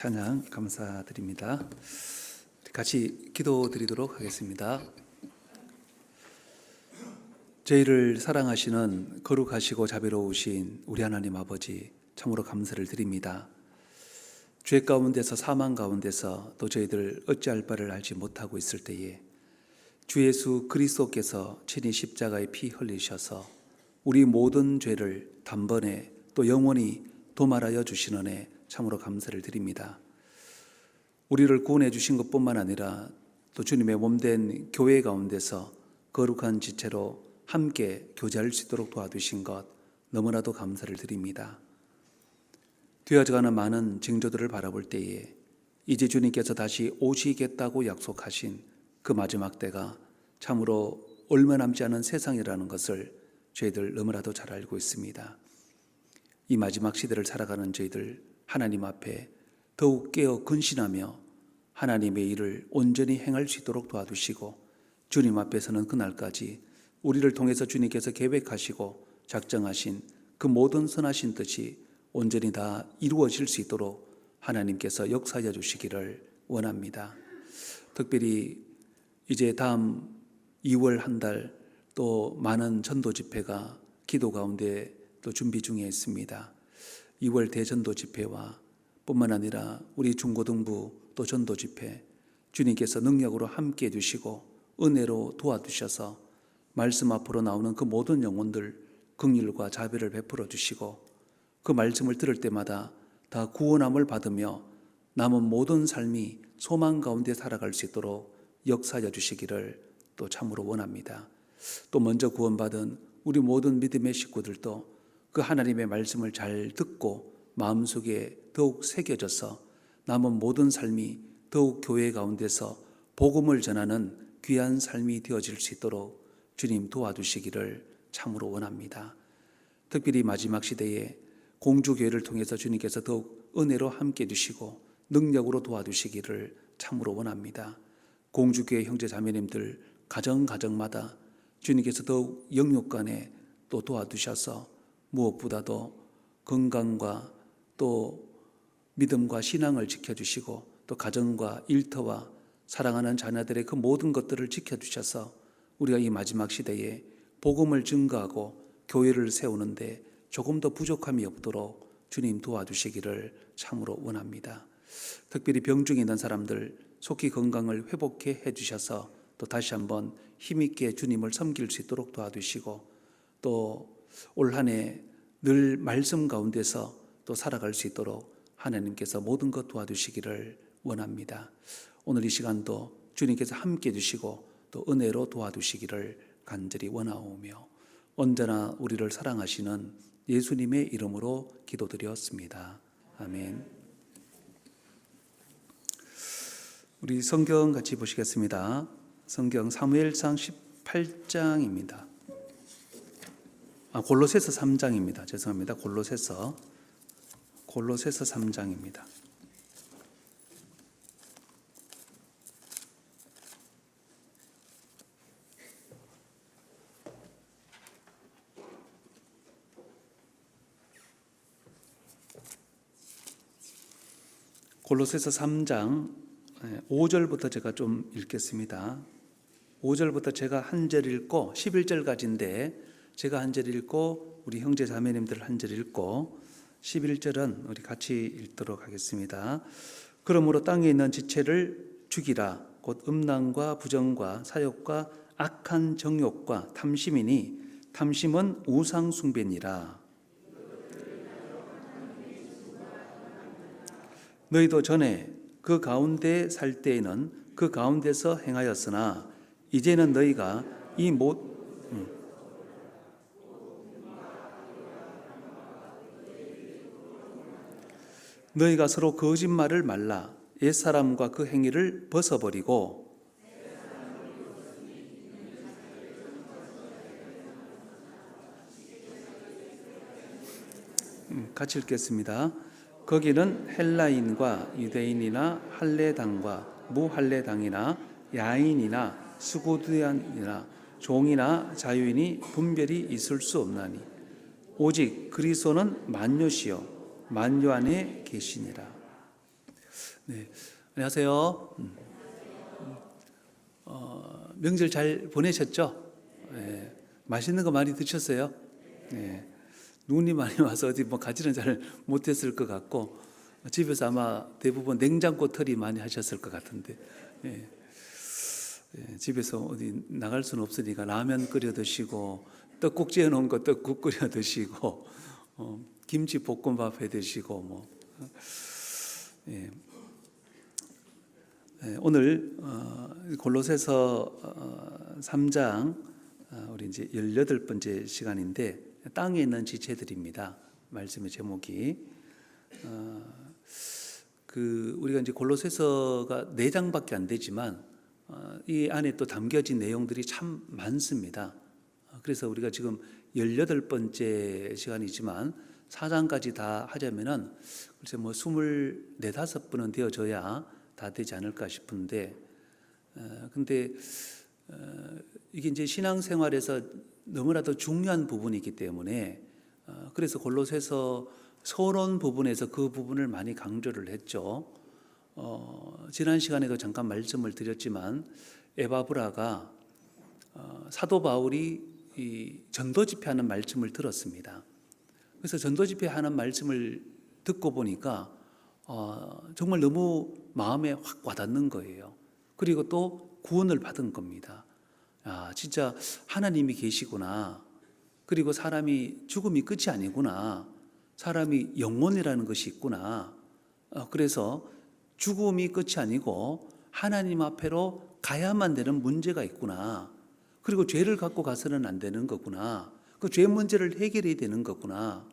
찬양 감사드립니다. 같이 기도드리도록 하겠습니다. 저희를 사랑하시는 거룩하시고 자비로우신 우리 하나님 아버지, 참으로 감사를 드립니다. 죄 가운데서, 사망 가운데서 또 저희들 어찌할 바를 알지 못하고 있을 때에 주 예수 그리스도께서 친히 십자가에 피 흘리셔서 우리 모든 죄를 단번에 또 영원히 도말하여 주신 은혜 참으로 감사를 드립니다. 우리를 구원해 주신 것뿐만 아니라 또 주님의 몸된 교회 가운데서 거룩한 지체로 함께 교제할 수 있도록 도와주신 것 너무나도 감사를 드립니다. 되어져가는 많은 징조들을 바라볼 때에 이제 주님께서 다시 오시겠다고 약속하신 그 마지막 때가 참으로 얼마 남지 않은 세상이라는 것을 저희들 너무나도 잘 알고 있습니다. 이 마지막 시대를 살아가는 저희들 하나님 앞에 더욱 깨어 근신하며 하나님의 일을 온전히 행할 수 있도록 도와주시고 주님 앞에서는 그날까지 우리를 통해서 주님께서 계획하시고 작정하신 그 모든 선하신 뜻이 온전히 다 이루어질 수 있도록 하나님께서 역사하여 주시기를 원합니다. 특별히 이제 다음 2월 한 달 또 많은 전도 집회가 기도 가운데 또 준비 중에 있습니다. 2월 대전도 집회와 뿐만 아니라 우리 중고등부 또 전도 집회 주님께서 능력으로 함께 해주시고 은혜로 도와주셔서 말씀 앞으로 나오는 그 모든 영혼들 긍휼과 자비를 베풀어 주시고 그 말씀을 들을 때마다 다 구원함을 받으며 남은 모든 삶이 소망 가운데 살아갈 수 있도록 역사하여 주시기를 또 참으로 원합니다. 또 먼저 구원받은 우리 모든 믿음의 식구들도 그 하나님의 말씀을 잘 듣고 마음속에 더욱 새겨져서 남은 모든 삶이 더욱 교회 가운데서 복음을 전하는 귀한 삶이 되어질 수 있도록 주님 도와주시기를 참으로 원합니다. 특별히 마지막 시대에 공주교회를 통해서 주님께서 더욱 은혜로 함께 해주시고 능력으로 도와주시기를 참으로 원합니다. 공주교회 형제 자매님들 가정마다 주님께서 더욱 영육간에 또 도와주셔서 무엇보다도 건강과 또 믿음과 신앙을 지켜주시고 또 가정과 일터와 사랑하는 자녀들의 그 모든 것들을 지켜주셔서 우리가 이 마지막 시대에 복음을 증거하고 교회를 세우는데 조금 더 부족함이 없도록 주님 도와주시기를 참으로 원합니다. 특별히 병중에 있는 사람들 속히 건강을 회복해 해주셔서 또 다시 한번 힘있게 주님을 섬길 수 있도록 도와주시고 또 올 한 해 늘 말씀 가운데서 또 살아갈 수 있도록 하나님께서 모든 것 도와주시기를 원합니다. 오늘 이 시간도 주님께서 함께 해주시고 또 은혜로 도와주시기를 간절히 원하오며 언제나 우리를 사랑하시는 예수님의 이름으로 기도드렸습니다. 아멘. 우리 성경 같이 보시겠습니다. 성경 사무엘상 18장입니다. 골로새서 3장입니다. 죄송합니다. 골로새서 3장입니다. 골로새서 3장 5절부터 제가 좀 읽겠습니다. 5절부터 제가 한 절 읽고 11절까지인데 제가 한 절 읽고 우리 형제 자매님들 한 절 읽고 11절은 우리 같이 읽도록 하겠습니다. 그러므로 땅에 있는 지체를 죽이라. 곧 음란과 부정과 사욕과 악한 정욕과 탐심이니 탐심은 우상 숭배니라. 너희도 전에 그 가운데 살 때에는 그 가운데서 행하였으나 이제는 너희가 이 너희가 서로 거짓말을 말라. 옛사람과 그 행위를 벗어버리고 같이 읽겠습니다. 거기는 헬라인과 유대인이나 할례당과 무할례당이나 야인이나 수고두안이나 종이나 자유인이 분별이 있을 수 없나니 오직 그리스도는 만유시요 만유 안에 계시니라. 네, 안녕하세요. 명절 잘 보내셨죠? 네, 맛있는 거 많이 드셨어요? 네, 눈이 많이 와서 어디 뭐 가지는 잘 못했을 것 같고 집에서 아마 대부분 냉장고 털이 많이 하셨을 것 같은데 네, 집에서 어디 나갈 수는 없으니까 라면 끓여 드시고 떡국 지어 놓은 거 떡국 끓여 드시고 김치 볶음밥 해 드시고 뭐. 예. 오늘 골로새서 3장 우리 이제 18번째 시간인데 땅에 있는 지체들입니다. 말씀의 제목이 우리가 이제 골로새서가 4장밖에 안 되지만 이 안에 또 담겨진 내용들이 참 많습니다. 그래서 우리가 지금 18번째 시간이지만 4장까지 다 하자면은 글쎄 뭐 24, 5번은 되어져야 다 되지 않을까 싶은데 근데 이게 이제 신앙생활에서 너무나도 중요한 부분이기 때문에 그래서 골로새서 서론 부분에서 그 부분을 많이 강조를 했죠. 지난 시간에도 잠깐 말씀을 드렸지만 에바브라가 사도 바울이 이 전도 집회하는 말씀을 들었습니다. 그래서 전도 집회하는 말씀을 듣고 보니까 정말 너무 마음에 확 와닿는 거예요. 그리고 또 구원을 받은 겁니다. 진짜 하나님이 계시구나. 그리고 사람이 죽음이 끝이 아니구나. 사람이 영혼이라는 것이 있구나. 그래서 죽음이 끝이 아니고 하나님 앞에로 가야만 되는 문제가 있구나. 그리고 죄를 갖고 가서는 안 되는 거구나. 그 죄 문제를 해결해야 되는 거구나.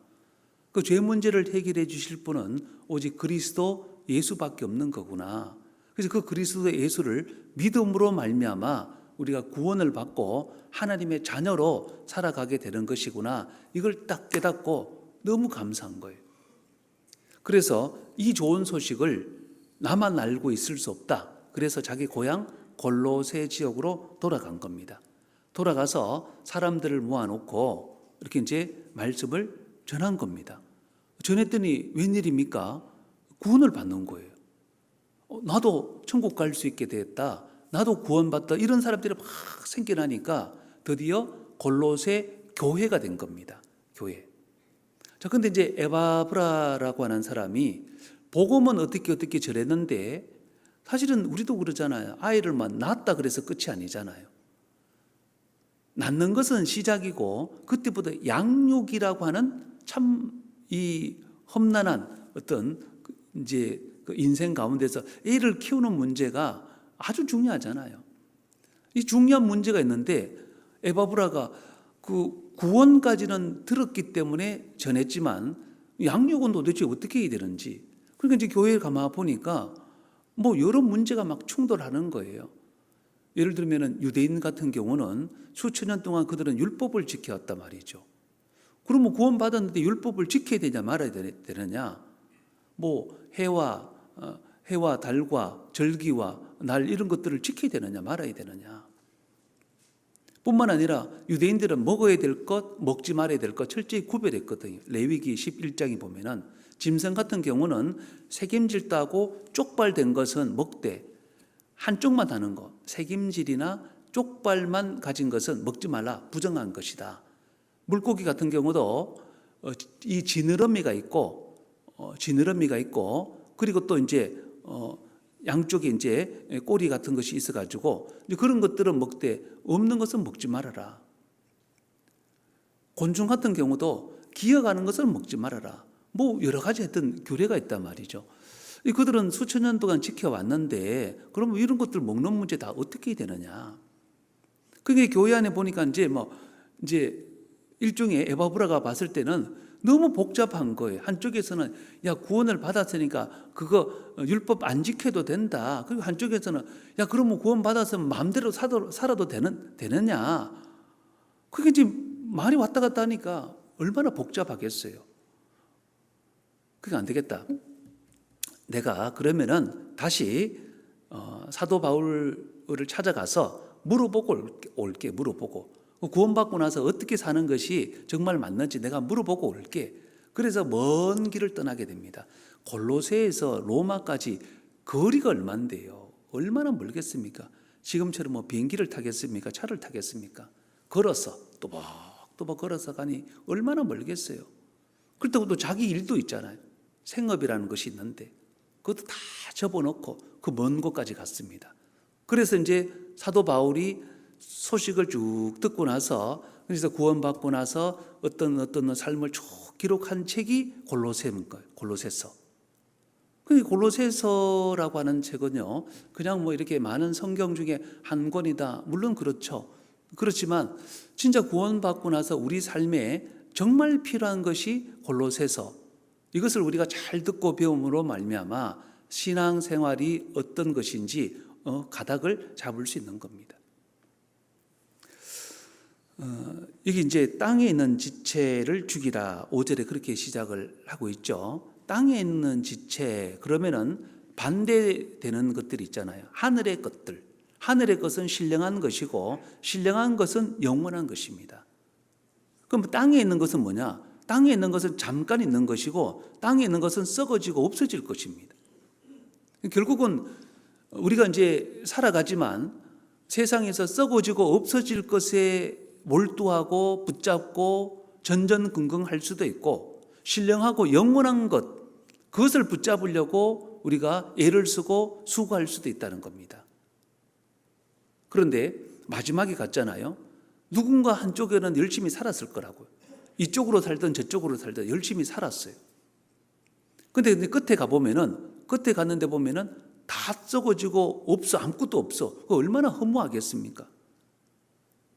그 죄 문제를 해결해 주실 분은 오직 그리스도 예수밖에 없는 거구나. 그래서 그 그리스도 예수를 믿음으로 말미암아 우리가 구원을 받고 하나님의 자녀로 살아가게 되는 것이구나. 이걸 딱 깨닫고 너무 감사한 거예요. 그래서 이 좋은 소식을 나만 알고 있을 수 없다. 그래서 자기 고향 골로새 지역으로 돌아간 겁니다. 돌아가서 사람들을 모아놓고 이렇게 이제 말씀을 전한 겁니다. 전했더니 웬일입니까? 구원을 받는 거예요. 나도 천국 갈 수 있게 됐다. 나도 구원받다. 이런 사람들이 막 생겨나니까 드디어 골로새 교회가 된 겁니다. 교회. 자, 근데 이제 에바브라라고 하는 사람이 복음은 어떻게 전했는데 사실은 우리도 그러잖아요. 아이를만 낳았다 그래서 끝이 아니잖아요. 낳는 것은 시작이고 그때부터 양육이라고 하는 참 이 험난한 어떤 이제 그 인생 가운데서 애를 키우는 문제가 아주 중요하잖아요. 이 중요한 문제가 있는데 에바브라가 그 구원까지는 들었기 때문에 전했지만 양육은 도대체 어떻게 해야 되는지 그러니까 이제 교회에 가만 보니까 뭐 여러 문제가 막 충돌하는 거예요. 예를 들면 유대인 같은 경우는 수천 년 동안 그들은 율법을 지켜왔단 말이죠. 그러면 구원받았는데 율법을 지켜야 되냐 말아야 되느냐. 뭐 해와 달과 절기와 날 이런 것들을 지켜야 되느냐 말아야 되느냐. 뿐만 아니라 유대인들은 먹어야 될 것, 먹지 말아야 될 것 철저히 구별했거든요. 레위기 11장에 보면은 짐승 같은 경우는 새김질 따고 쪽발된 것은 먹되 한쪽만 하는 것, 새김질이나 쪽발만 가진 것은 먹지 말라, 부정한 것이다. 물고기 같은 경우도 이 지느러미가 있고 그리고 또 이제 양쪽에 이제 꼬리 같은 것이 있어가지고 그런 것들은 먹되 없는 것은 먹지 말아라. 곤충 같은 경우도 기어가는 것은 먹지 말아라. 뭐 여러 가지 했던 규례가 있단 말이죠. 그들은 수천 년 동안 지켜왔는데 그러면 이런 것들 먹는 문제 다 어떻게 되느냐? 그게 교회 안에 보니까 이제 일종의 에바브라가 봤을 때는 너무 복잡한 거예요. 한쪽에서는 야 구원을 받았으니까 그거 율법 안 지켜도 된다. 그리고 한쪽에서는 야 그러면 구원 받았으면 마음대로 살아도 되느냐? 그게 이제 말이 왔다 갔다 하니까 얼마나 복잡하겠어요. 그게 안 되겠다. 내가 그러면은 다시 사도 바울을 찾아가서 물어보고 올게. 물어보고 구원받고 나서 어떻게 사는 것이 정말 맞는지 내가 물어보고 올게. 그래서 먼 길을 떠나게 됩니다. 골로새에서 로마까지 거리가 얼만데요. 얼마나 멀겠습니까? 지금처럼 뭐 비행기를 타겠습니까? 차를 타겠습니까? 걸어서 또박또박 걸어서 가니 얼마나 멀겠어요. 그렇다고 또 자기 일도 있잖아요. 생업이라는 것이 있는데 그것도 다 접어놓고 그 먼 곳까지 갔습니다. 그래서 이제 사도 바울이 소식을 쭉 듣고 나서, 그래서 구원받고 나서 어떤 삶을 쭉 기록한 책이 골로새인 거예요. 골로새서. 그 골로새서라고 하는 책은요, 그냥 뭐 이렇게 많은 성경 중에 한 권이다. 물론 그렇죠. 그렇지만 진짜 구원받고 나서 우리 삶에 정말 필요한 것이 골로새서. 이것을 우리가 잘 듣고 배움으로 말미암아 신앙생활이 어떤 것인지 가닥을 잡을 수 있는 겁니다. 이게 이제 땅에 있는 지체를 죽이라 5절에 그렇게 시작을 하고 있죠. 땅에 있는 지체, 그러면은 반대되는 것들이 있잖아요. 하늘의 것들. 하늘의 것은 신령한 것이고 신령한 것은 영원한 것입니다. 그럼 땅에 있는 것은 뭐냐? 땅에 있는 것은 잠깐 있는 것이고 땅에 있는 것은 썩어지고 없어질 것입니다. 결국은 우리가 이제 살아가지만 세상에서 썩어지고 없어질 것에 몰두하고 붙잡고 전전긍긍할 수도 있고, 신령하고 영원한 것, 그것을 붙잡으려고 우리가 애를 쓰고 수고할 수도 있다는 겁니다. 그런데 마지막에 갔잖아요. 누군가 한쪽에는 열심히 살았을 거라고요. 이쪽으로 살든 저쪽으로 살든 열심히 살았어요. 근데 끝에 갔는데 보면은 다 썩어지고 없어. 아무것도 없어. 그거 얼마나 허무하겠습니까?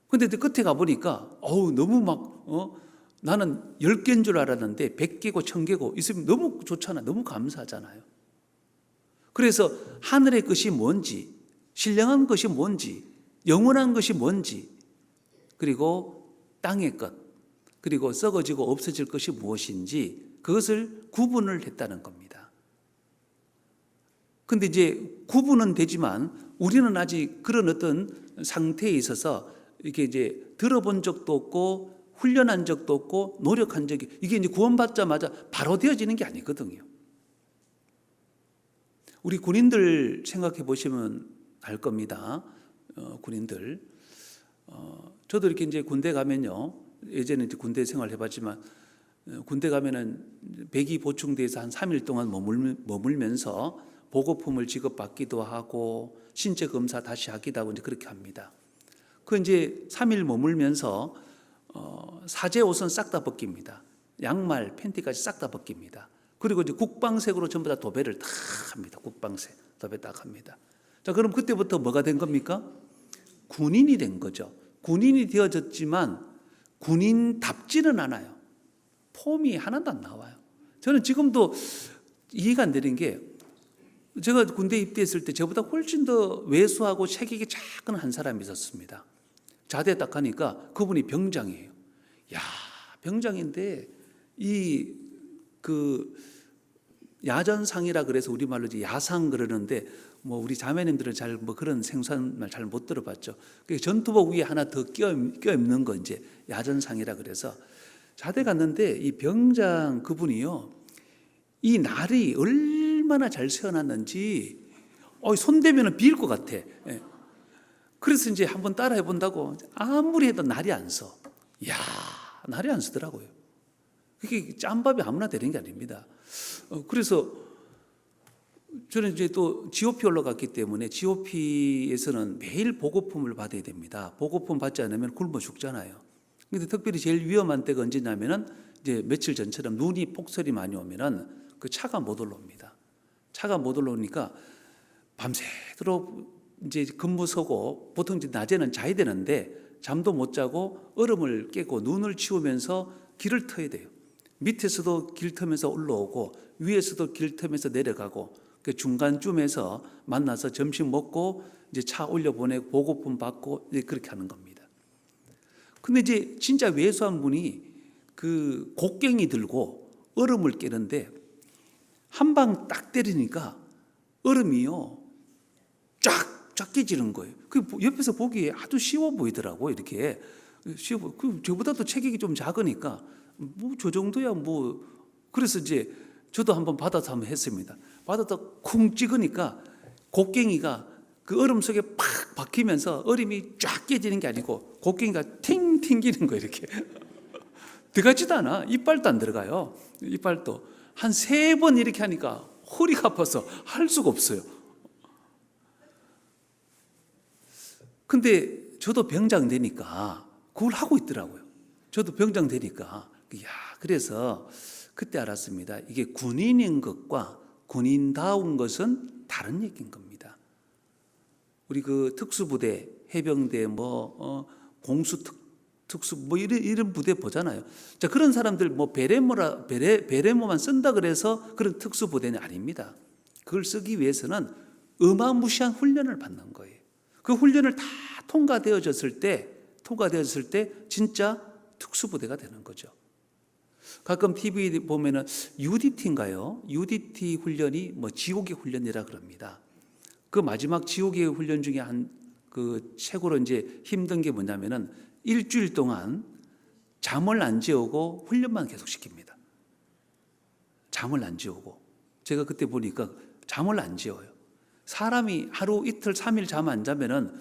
근데 끝에 가보니까 너무 나는 10개인 줄 알았는데 100개고 1000개고 있으면 너무 좋잖아. 너무 감사하잖아요. 그래서 하늘의 것이 뭔지, 신령한 것이 뭔지, 영원한 것이 뭔지, 그리고 땅의 것, 그리고 썩어지고 없어질 것이 무엇인지 그것을 구분을 했다는 겁니다. 근데 이제 구분은 되지만 우리는 아직 그런 어떤 상태에 있어서 이렇게 이제 들어본 적도 없고 훈련한 적도 없고 노력한 적이, 이게 이제 구원받자마자 바로 되어지는 게 아니거든요. 우리 군인들 생각해 보시면 알 겁니다. 군인들. 저도 이렇게 이제 군대 가면요. 예전에 이제 군대 생활 해봤지만 군대 가면은 백이 보충돼서 한 3일 동안 머물면서 보고품을 지급받기도 하고 신체 검사 다시 하기도 하고 이제 그렇게 합니다. 그 이제 3일 머물면서 사제 옷은 싹 다 벗깁니다. 양말, 팬티까지 싹 다 벗깁니다. 그리고 이제 국방색으로 전부 다 도배를 다 합니다. 국방색 도배 딱 합니다. 자, 그럼 그때부터 뭐가 된 겁니까? 군인이 된 거죠. 군인이 되어졌지만 군인답지는 않아요. 폼이 하나도 안 나와요. 저는 지금도 이해가 안 되는 게, 제가 군대 입대했을 때 저보다 훨씬 더 왜소하고 체격이 작은 한 사람이 있었습니다. 자대 딱 가니까 그분이 병장이에요. 야, 병장인데 야전상이라 그래서 우리말로 이제 야상 그러는데, 뭐 우리 자매님들은 잘 뭐 그런 생소한 말 잘 못 들어봤죠. 전투복 위에 하나 더 껴입는 거 이제 야전상이라 그래서 자대 갔는데 이 병장 그분이요, 이 날이 얼마나 잘 세워놨는지 손대면은 비일 것 같아. 예. 그래서 이제 한번 따라해 본다고 아무리 해도 날이 안 서. 야, 날이 안 서더라고요. 그게 짬밥이 아무나 되는 게 아닙니다. 그래서 저는 이제 또 GOP 올라갔기 때문에 GOP에서는 매일 보고품을 받아야 됩니다. 보고품 받지 않으면 굶어 죽잖아요. 근데 특별히 제일 위험한 때가 언제냐면은 이제 며칠 전처럼 눈이 폭설이 많이 오면은 그 차가 못 올라옵니다. 차가 못 올라오니까 밤새도록 이제 근무 서고, 보통 이제 낮에는 자야 되는데 잠도 못 자고 얼음을 깨고 눈을 치우면서 길을 터야 돼요. 밑에서도 길 터면서 올라오고 위에서도 길 터면서 내려가고, 그 중간쯤에서 만나서 점심 먹고 이제 차 올려보내고 보고품 받고 이제 그렇게 하는 겁니다. 근데 이제 진짜 왜소한 분이 그 곡괭이 들고 얼음을 깨는데 한 방 딱 때리니까 얼음이요 쫙 깨지는 거예요. 그 옆에서 보기에 아주 쉬워 보이더라고. 이렇게 쉬워. 그 저보다도 체격이 좀 작으니까 뭐 저 정도야 뭐. 그래서 이제 저도 한번 받아서 한번 했습니다. 바다다 쿵 찍으니까 곡괭이가 그 얼음 속에 팍 박히면서 얼음이 쫙 깨지는 게 아니고 곡괭이가 팅 튕기는 거예요. 이렇게 들어가지도 않아. 이빨도 안 들어가요. 이빨도 한 3번 이렇게 하니까 허리가 아파서 할 수가 없어요. 근데 저도 병장 되니까 그걸 하고 있더라고요. 저도 병장 되니까. 그래서 그때 알았습니다. 이게 군인인 것과 군인다운 것은 다른 얘기인 겁니다. 우리 그 특수부대, 해병대, 공수 특수 이런 부대 보잖아요. 자, 그런 사람들 베레모만 쓴다 그래서 그런 특수부대는 아닙니다. 그걸 쓰기 위해서는 어마무시한 훈련을 받는 거예요. 그 훈련을 다 통과되어졌을 때 진짜 특수부대가 되는 거죠. 가끔 TV 보면은 UDT인가요? UDT 훈련이 지옥의 훈련이라 그럽니다. 그 마지막 지옥의 훈련 중에 그 최고로 이제 힘든 게 뭐냐면은 일주일 동안 잠을 안 재우고 훈련만 계속 시킵니다. 잠을 안 재우고. 제가 그때 보니까 잠을 안 재워요. 사람이 하루 이틀 3일 잠 안 자면은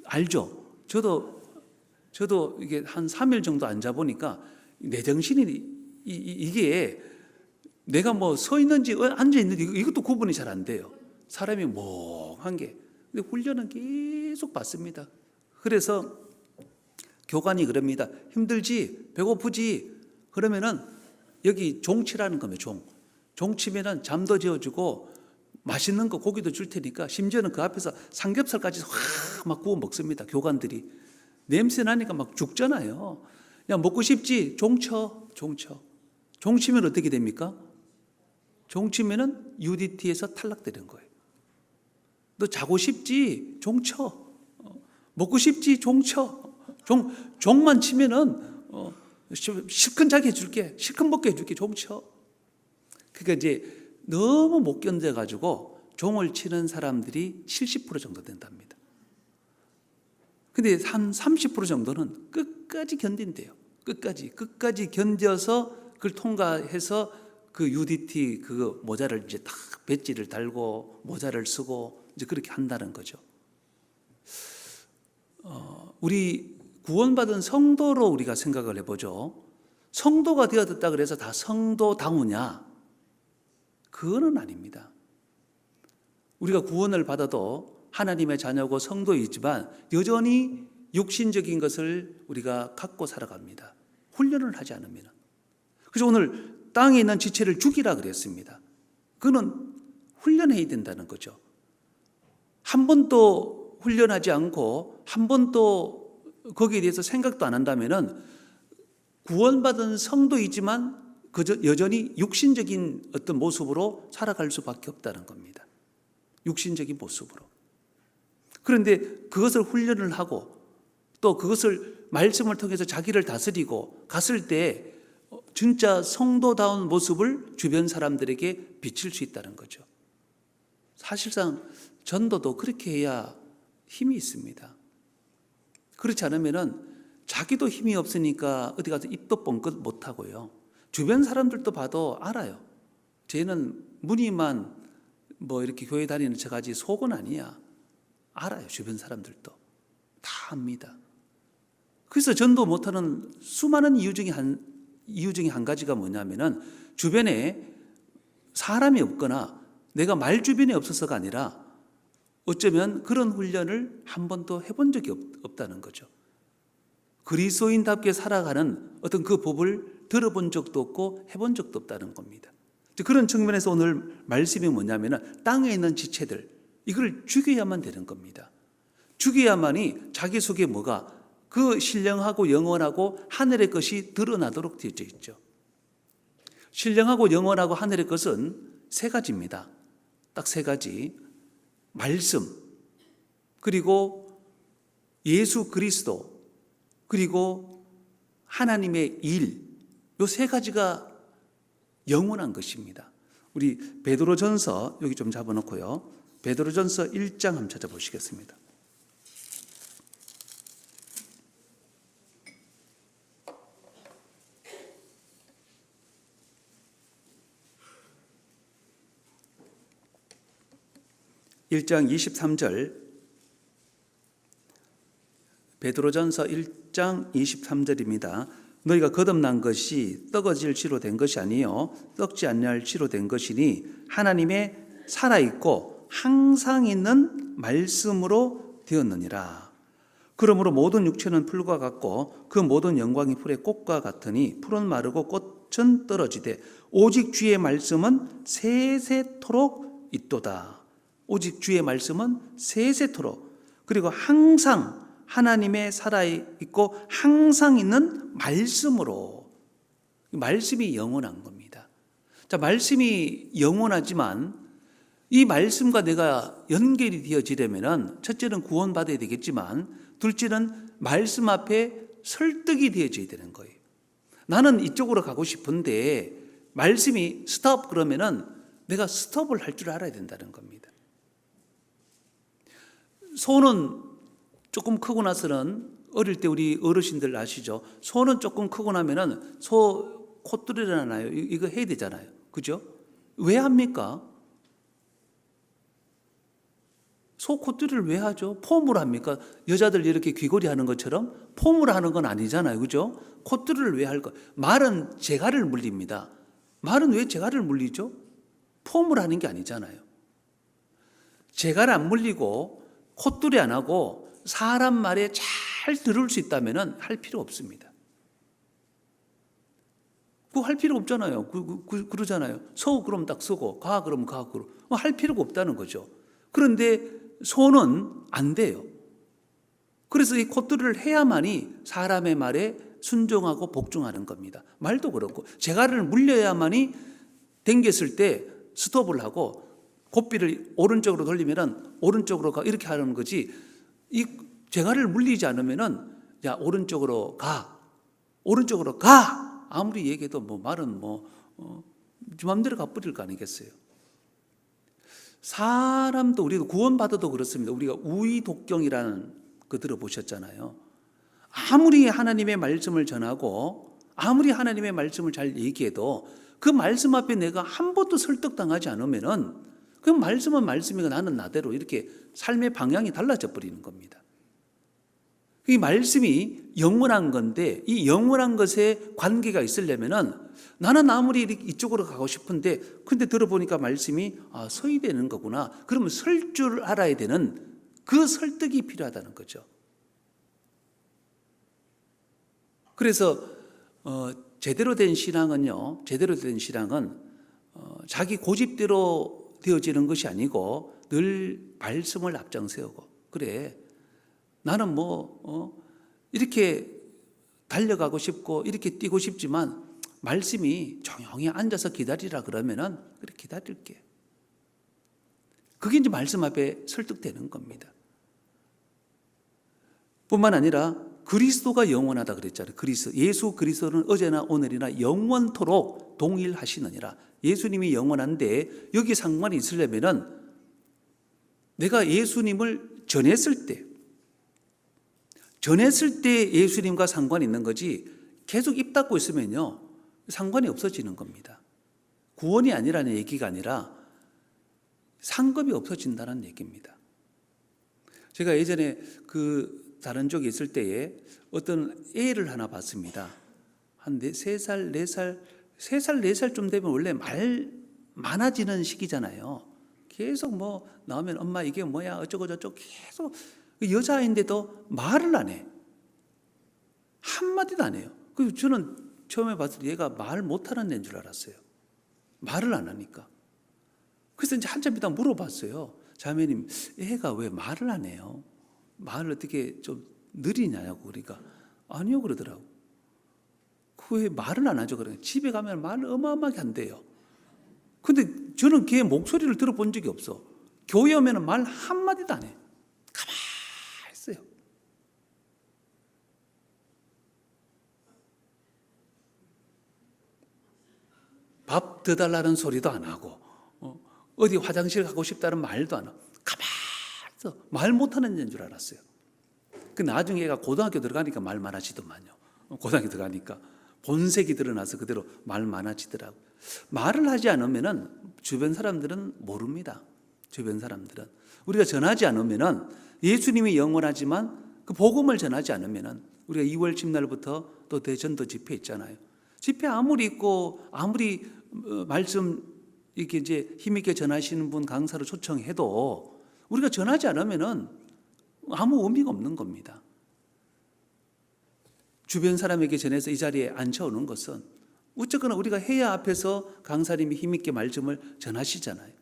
알죠? 저도 이게 한 3일 정도 안 자보니까 내 정신이 이게 내가 서 있는지 앉아 있는지 이것도 구분이 잘 안 돼요. 사람이 멍한 게. 근데 훈련은 계속 받습니다. 그래서 교관이 그럽니다. 힘들지? 배고프지? 그러면은 여기 종치라는 겁니다. 종치면은 잠도 재워주고 맛있는 거 고기도 줄 테니까 심지어는 그 앞에서 삼겹살까지 확 막 구워 먹습니다. 교관들이. 냄새 나니까 막 죽잖아요. 야, 먹고 싶지? 종쳐. 종치면 어떻게 됩니까? 종치면은 UDT에서 탈락되는 거예요. 너 자고 싶지? 종쳐. 먹고 싶지? 종쳐. 종만 치면은 실컷 자게 해줄게. 실컷 먹게 해줄게. 종쳐. 그러니까 이제 너무 못 견뎌가지고 종을 치는 사람들이 70% 정도 된답니다. 근데 한 30% 정도는 끝까지 견딘대요. 끝까지 견뎌서 그걸 통과해서 그 UDT 그 모자를 이제 딱 배지를 달고 모자를 쓰고 이제 그렇게 한다는 거죠. 우리 구원받은 성도로 우리가 생각을 해보죠. 성도가 되어졌다 그래서 다 성도다우냐? 그거는 아닙니다. 우리가 구원을 받아도 하나님의 자녀고 성도이지만 여전히 육신적인 것을 우리가 갖고 살아갑니다. 훈련을 하지 않으면. 그래서 오늘 땅에 있는 지체를 죽이라 그랬습니다. 그거는 훈련해야 된다는 거죠. 한 번도 훈련하지 않고 한 번도 거기에 대해서 생각도 안 한다면은 구원받은 성도이지만 그저 여전히 육신적인 어떤 모습으로 살아갈 수밖에 없다는 겁니다. 육신적인 모습으로. 그런데 그것을 훈련을 하고 또 그것을 말씀을 통해서 자기를 다스리고 갔을 때 진짜 성도다운 모습을 주변 사람들에게 비칠 수 있다는 거죠. 사실상 전도도 그렇게 해야 힘이 있습니다. 그렇지 않으면은 자기도 힘이 없으니까 어디 가서 입도 뻥끗 못 하고요. 주변 사람들도 봐도 알아요. 쟤는 무늬만 이렇게 교회 다니는 척하지 속은 아니야. 알아요. 주변 사람들도 다 압니다. 그래서 전도 못하는 수많은 이유 중에 한 가지가 뭐냐면은 주변에 사람이 없거나 내가 말 주변에 없어서가 아니라 어쩌면 그런 훈련을 한 번도 해본 적이 없다는 거죠. 그리스도인답게 살아가는 어떤 그 법을 들어본 적도 없고 해본 적도 없다는 겁니다. 그런 측면에서 오늘 말씀이 뭐냐면은 땅에 있는 지체들 이걸 죽여야만 되는 겁니다. 죽여야만이 자기 속에 그 신령하고 영원하고 하늘의 것이 드러나도록 되어져 있죠. 신령하고 영원하고 하늘의 것은 3가지입니다. 딱 3가지. 말씀, 그리고 예수 그리스도, 그리고 하나님의 일. 이 3가지가 영원한 것입니다. 우리 베드로전서 여기 좀 잡아놓고요. 베드로전서 1장 한번 찾아보시겠습니다. 1장 23절, 베드로전서 1장 23절입니다. 너희가 거듭난 것이 떡어질 지로 된 것이 아니요 썩지 아니할 지로 된 것이니 하나님의 살아있고 항상 있는 말씀으로 되었느니라. 그러므로 모든 육체는 풀과 같고 그 모든 영광이 풀의 꽃과 같으니 풀은 마르고 꽃은 떨어지되 오직 주의 말씀은 세세토록 있도다. 오직 주의 말씀은 세세토록, 그리고 항상 하나님의 살아있고 항상 있는 말씀으로, 말씀이 영원한 겁니다. 자, 말씀이 영원하지만 이 말씀과 내가 연결이 되어지려면 첫째는 구원받아야 되겠지만 둘째는 말씀 앞에 설득이 되어져야 되는 거예요. 나는 이쪽으로 가고 싶은데 말씀이 스톱 그러면은 내가 스톱을 할 줄 알아야 된다는 겁니다. 소는 조금 크고 나서는, 어릴 때 우리 어르신들 아시죠? 소는 조금 크고 나면은 소 콧뚜리잖아요. 이거 해야 되잖아요. 그죠? 왜 합니까? 소 콧뚜리를 왜 하죠? 폼으로 합니까? 여자들 이렇게 귀걸이 하는 것처럼 폼으로 하는 건 아니잖아요. 그죠? 콧뚜리를 왜 할까? 말은 재갈을 물립니다. 말은 왜 재갈을 물리죠? 폼으로 하는 게 아니잖아요. 재갈 안 물리고 콧뚜리 안 하고 사람 말에 잘 들을 수 있다면 할 필요 없습니다. 그거 할 필요 없잖아요. 그러잖아요. 서 그럼 딱 서고 가 그러면 가고 할 필요가 없다는 거죠. 그런데 소는 안 돼요. 그래서 이 콧뚜리를 해야만이 사람의 말에 순종하고 복종하는 겁니다. 말도 그렇고 재갈을 물려야만이 당겼을 때 스톱을 하고 고삐를 오른쪽으로 돌리면은 오른쪽으로 가 이렇게 하는 거지. 이 재갈을 물리지 않으면은 야 오른쪽으로 가, 오른쪽으로 가 아무리 얘기해도 뭐 말은 마음대로 가버릴 거 아니겠어요. 사람도 우리도 구원받아도 그렇습니다. 우리가 우의독경이라는 거 들어보셨잖아요. 아무리 하나님의 말씀을 전하고 아무리 하나님의 말씀을 잘 얘기해도 그 말씀 앞에 내가 한 번도 설득당하지 않으면은 그 말씀은 말씀이고 나는 나대로 이렇게 삶의 방향이 달라져 버리는 겁니다. 이 말씀이 영원한 건데 이 영원한 것에 관계가 있으려면은 나는 아무리 이쪽으로 가고 싶은데 근데 들어보니까 말씀이 서야 되는 거구나. 그러면 설 줄 알아야 되는 그 설득이 필요하다는 거죠. 그래서 제대로 된 신앙은요. 제대로 된 신앙은 자기 고집대로 되어지는 것이 아니고 늘 말씀을 앞장 세우고 그래 나는 이렇게 달려가고 싶고 이렇게 뛰고 싶지만 말씀이 조용히 앉아서 기다리라 그러면은 그래 기다릴게. 그게 이제 말씀 앞에 설득되는 겁니다. 뿐만 아니라 그리스도가 영원하다 그랬잖아요. 예수 그리스도는 어제나 오늘이나 영원토록 동일하시느니라. 예수님이 영원한데 여기 상관이 있으려면은 내가 예수님을 전했을 때 예수님과 상관이 있는 거지 계속 입 닫고 있으면요 상관이 없어지는 겁니다. 구원이 아니라는 얘기가 아니라 상급이 없어진다는 얘기입니다. 제가 예전에 다른 쪽에 있을 때에 어떤 애를 하나 봤습니다. 한 3살, 4살, 3살, 4살쯤 되면 원래 말 많아지는 시기잖아요. 계속 나오면 엄마 이게 뭐야 어쩌고 저쩌고 계속 여자인데도 말을 안 해. 한마디도 안 해요. 그래서 저는 처음에 봤을 때 얘가 말 못하는 애인 줄 알았어요. 말을 안 하니까. 그래서 이제 한참 있다 물어봤어요. 자매님, 애가 왜 말을 안 해요? 말을 어떻게 좀 느리냐고. 그러니까 아니요 그러더라고. 왜 말을 안 하죠? 그러니까 집에 가면 말을 어마어마하게 한대요. 근데 저는 걔 목소리를 들어본 적이 없어. 교회 오면 말 한마디도 안 해. 가만히 있어요. 밥 더 달라는 소리도 안 하고 어디 화장실 가고 싶다는 말도 안 하고 가만히 있어. 말 못하는 애인 줄 알았어요. 그 나중에 애가 고등학교 들어가니까 말 많아지더만요. 고등학교 들어가니까 본색이 드러나서 그대로 말 많아지더라고. 말을 하지 않으면은 주변 사람들은 모릅니다. 주변 사람들은. 우리가 전하지 않으면은 예수님이 영원하지만 그 복음을 전하지 않으면은 우리가 2월 집날부터 또 대전도 집회 있잖아요. 집회 아무리 있고 아무리 말씀 이렇게 이제 힘있게 전하시는 분 강사로 초청해도 우리가 전하지 않으면은 아무 의미가 없는 겁니다. 주변 사람에게 전해서 이 자리에 앉혀오는 것은 어쨌거나 우리가 해야 앞에서 강사님이 힘있게 말씀을 전하시잖아요.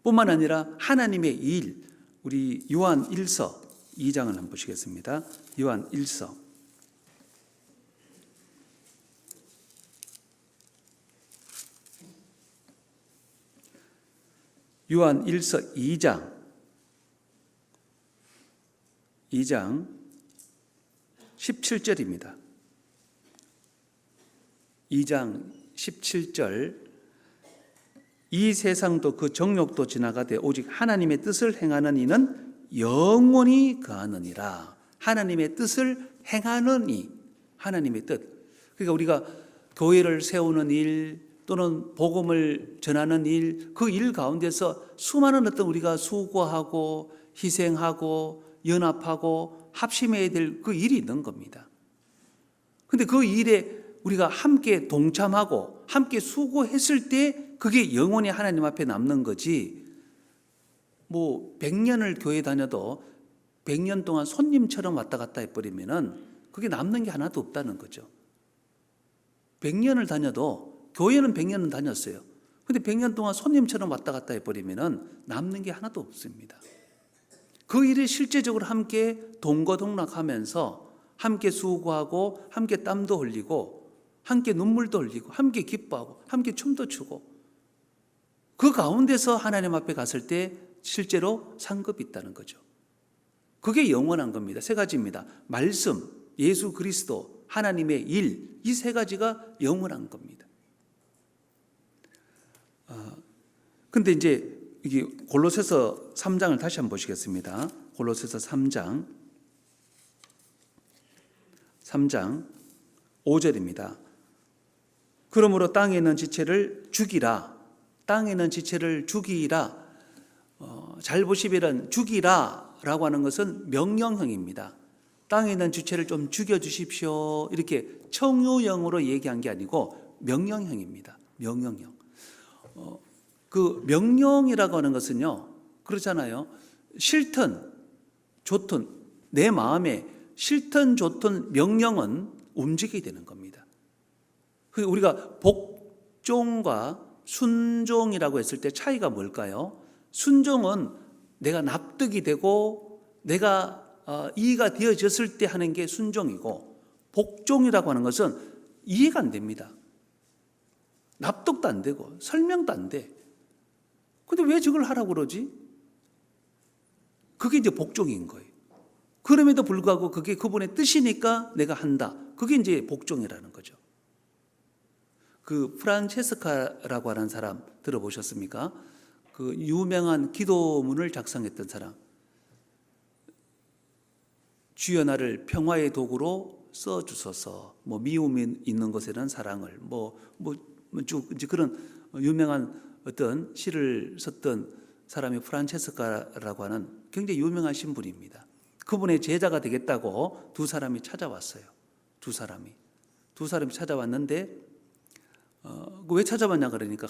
뿐만 아니라 하나님의 일, 우리 요한 1서 2장을 한번 보시겠습니다. 요한 1서 요한 1서 2장 17절입니다. 2장 17절 이 세상도 그 정욕도 지나가되 오직 하나님의 뜻을 행하는 이는 영원히 거하느니라. 하나님의 뜻을 행하는 이, 하나님의 뜻. 그러니까 우리가 교회를 세우는 일 또는 복음을 전하는 일, 그 일 가운데서 수많은 어떤 우리가 수고하고 희생하고 연합하고 합심해야 될 그 일이 있는 겁니다. 그런데 그 일에 우리가 함께 동참하고 함께 수고했을 때 그게 영원히 하나님 앞에 남는 거지. 뭐 100년을 교회 다녀도 100년 동안 손님처럼 왔다 갔다 해버리면은 그게 남는 게 하나도 없다는 거죠. 100년을 다녀도 교회는 100년은 다녔어요. 근데 100년 동안 손님처럼 왔다 갔다 해버리면은 남는 게 하나도 없습니다. 그 일을 실제적으로 함께 동거동락하면서 함께 수고하고 함께 땀도 흘리고 함께 눈물도 흘리고 함께 기뻐하고 함께 춤도 추고 그 가운데서 하나님 앞에 갔을 때 실제로 상급이 있다는 거죠. 그게 영원한 겁니다. 세 가지입니다. 말씀, 예수 그리스도, 하나님의 일, 이 세 가지가 영원한 겁니다. 근데 이제 이게 골로새서 3장을 다시 한번 보시겠습니다. 골로새서 3장 5절입니다. 그러므로 땅에 있는 지체를 죽이라. 땅에 있는 지체를 죽이라. 잘 보시면 죽이라 라고 하는 것은 명령형입니다. 땅에 있는 지체를 좀 죽여주십시오. 이렇게 청유형으로 얘기한 게 아니고 명령형입니다. 명령형. 그 명령이라고 하는 것은요, 그렇잖아요. 싫든 좋든 내 마음에 싫든 좋든 명령은 움직이게 되는 겁니다. 우리가 복종과 순종이라고 했을 때 차이가 뭘까요? 순종은 내가 납득이 되고 내가 이해가 되어졌을 때 하는 게 순종이고, 복종이라고 하는 것은 이해가 안 됩니다. 납득도 안 되고 설명도 안 돼. 근데 왜 저걸 하라고 그러지? 그게 이제 복종인 거예요. 그럼에도 불구하고 그게 그분의 뜻이니까 내가 한다. 그게 이제 복종이라는 거죠. 그 프란체스카라고 하는 사람 들어보셨습니까? 그 유명한 기도문을 작성했던 사람. 주여 나를 평화의 도구로 써주소서. 뭐 미움이 있는 것에는 사랑을. 쭉 이제 그런 유명한 어떤 시를 썼던 사람이 프란체스카라고 하는 굉장히 유명한 신분입니다. 그분의 제자가 되겠다고 두 사람이 찾아왔어요. 두 사람이 찾아왔는데 왜 찾아왔냐 그러니까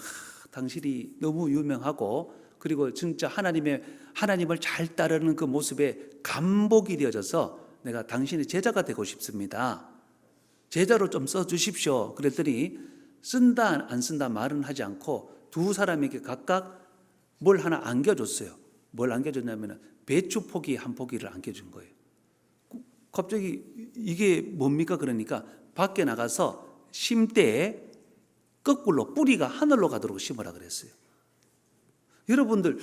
당신이 너무 유명하고 그리고 진짜 하나님을 잘 따르는 그 모습에 감복이 되어져서 내가 당신의 제자가 되고 싶습니다. 제자로 좀 써주십시오. 그랬더니 쓴다 안 쓴다 말은 하지 않고 두 사람에게 각각 뭘 하나 안겨줬어요. 뭘 안겨줬냐면 배추 포기 한 포기를 안겨준 거예요. 갑자기 이게 뭡니까? 그러니까 밖에 나가서 심대에 거꾸로 뿌리가 하늘로 가도록 심으라 그랬어요. 여러분들,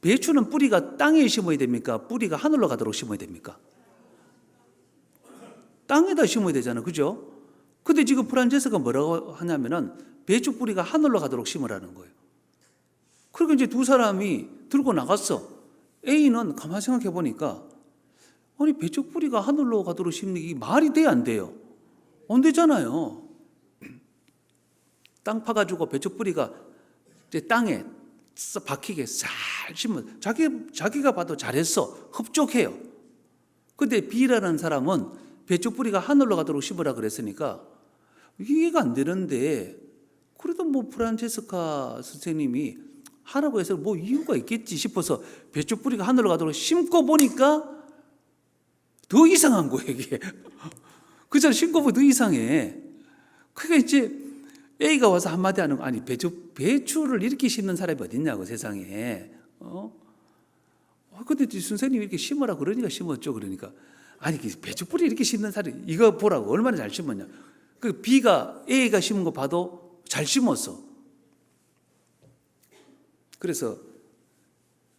배추는 뿌리가 땅에 심어야 됩니까? 뿌리가 하늘로 가도록 심어야 됩니까? 땅에다 심어야 되잖아요. 그죠? 근데 지금 프란체스가 뭐라고 하냐면은 배추 뿌리가 하늘로 가도록 심으라는 거예요. 그러니까 이제 두 사람이 들고 나갔어. A는 가만히 생각해 보니까 아니 배추 뿌리가 하늘로 가도록 심는 게 말이 돼야 안 돼요? 안 되잖아요. 땅 파가지고 배추 뿌리가 이제 땅에 싹 박히게 잘 심어. 자기가 봐도 잘했어. 흡족해요. 근데 B라는 사람은 배추 뿌리가 하늘로 가도록 심으라 그랬으니까 이해가 안 되는데, 그래도 뭐 프란체스카 선생님이 하라고 해서 뭐 이유가 있겠지 싶어서 배추 뿌리가 하늘로 가도록 심고 보니까 더 이상한 거예요, 이게. 그잖아, 심고 보면 더 이상해. 그게 이제 A가 와서 한마디 하는 거, 아니 배추를 이렇게 심는 사람이 어딨냐고, 세상에. 근데 선생님이 이렇게 심으라 그러니까 심었죠. 그러니까 아니 배추 뿌리 이렇게 심는 사람이, 이거 보라고 얼마나 잘 심었냐. 그 B가 A가 심은 거 봐도 잘 심었어. 그래서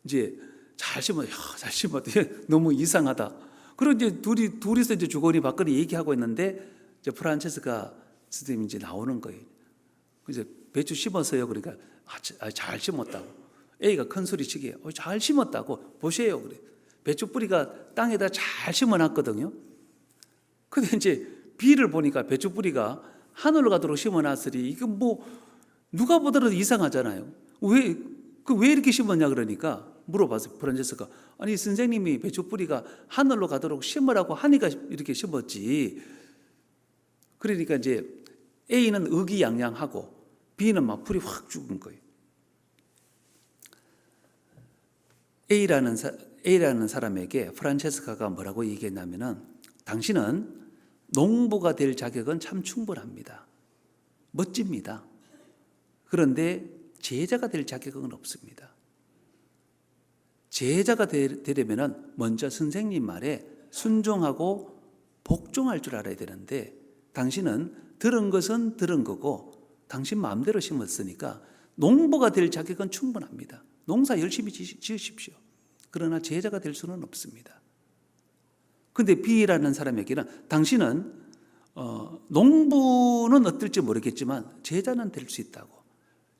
이제 잘 심었다. 너무 이상하다. 그리고 이제 둘이서 이제 주거니 받거니 얘기하고 있는데, 이제 프란체스카 선생님이 이제 나오는 거예요. 그래서 배추 심었어요. 그러니까 잘 심었다고. A가 큰 소리 치게, 잘 심었다고 보세요. 그래. 배추 뿌리가 땅에다 잘 심어놨거든요. 근데 이제 B를 보니까 배추 뿌리가 하늘로 가도록 심어놨으니 이거 뭐 누가 보더라도 이상하잖아요. 왜 이렇게 심었냐 그러니까 물어봤어요. 프란체스가, 아니 선생님이 배추 뿌리가 하늘로 가도록 심으라고 하니까 이렇게 심었지. 그러니까 이제 A는 의기양양하고 B는 막 풀이 확 죽은 거예요. A라는 사람에게 프란체스카가 뭐라고 얘기했냐면은, 당신은 농부가 될 자격은 참 충분합니다. 멋집니다. 그런데 제자가 될 자격은 없습니다. 제자가 되려면은 먼저 선생님 말에 순종하고 복종할 줄 알아야 되는데, 당신은 들은 것은 들은 거고 당신 마음대로 심었으니까 농부가 될 자격은 충분합니다. 농사 열심히 지으십시오. 그러나 제자가 될 수는 없습니다. 근데 B라는 사람에게는, 당신은 농부는 어떨지 모르겠지만 제자는 될 수 있다고.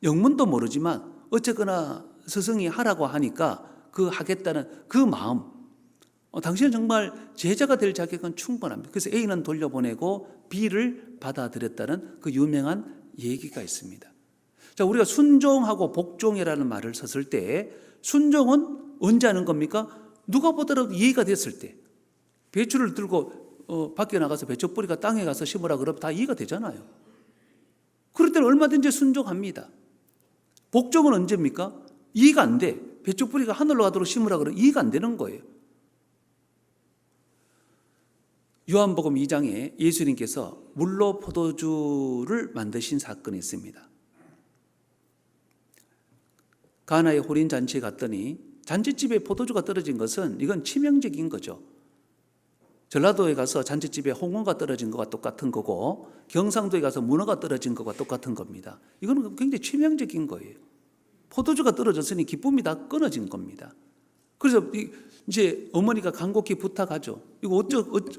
영문도 모르지만 어쨌거나 스승이 하라고 하니까 그 하겠다는 그 마음, 당신은 정말 제자가 될 자격은 충분합니다. 그래서 A는 돌려보내고 B를 받아들였다는 그 유명한 얘기가 있습니다. 자, 우리가 순종하고 복종이라는 말을 썼을 때, 순종은 언제 하는 겁니까? 누가 보더라도 이해가 됐을 때. 배추를 들고 밖에 나가서 배추 뿌리가 땅에 가서 심으라 그러면 다 이해가 되잖아요. 그럴 때는 얼마든지 순종합니다. 복종은 언제입니까? 이해가 안 돼. 배추 뿌리가 하늘로 가도록 심으라 그러면 이해가 안 되는 거예요. 요한복음 2장에 예수님께서 물로 포도주를 만드신 사건이 있습니다. 가나의 혼인 잔치에 갔더니 잔치집에 포도주가 떨어진 것은 이건 치명적인 거죠. 전라도에 가서 잔치집에 홍어가 떨어진 것과 똑같은 거고, 경상도에 가서 문어가 떨어진 것과 똑같은 겁니다. 이거는 굉장히 치명적인 거예요. 포도주가 떨어졌으니 기쁨이 다 끊어진 겁니다. 그래서 이제 어머니가 간곡히 부탁하죠. 이거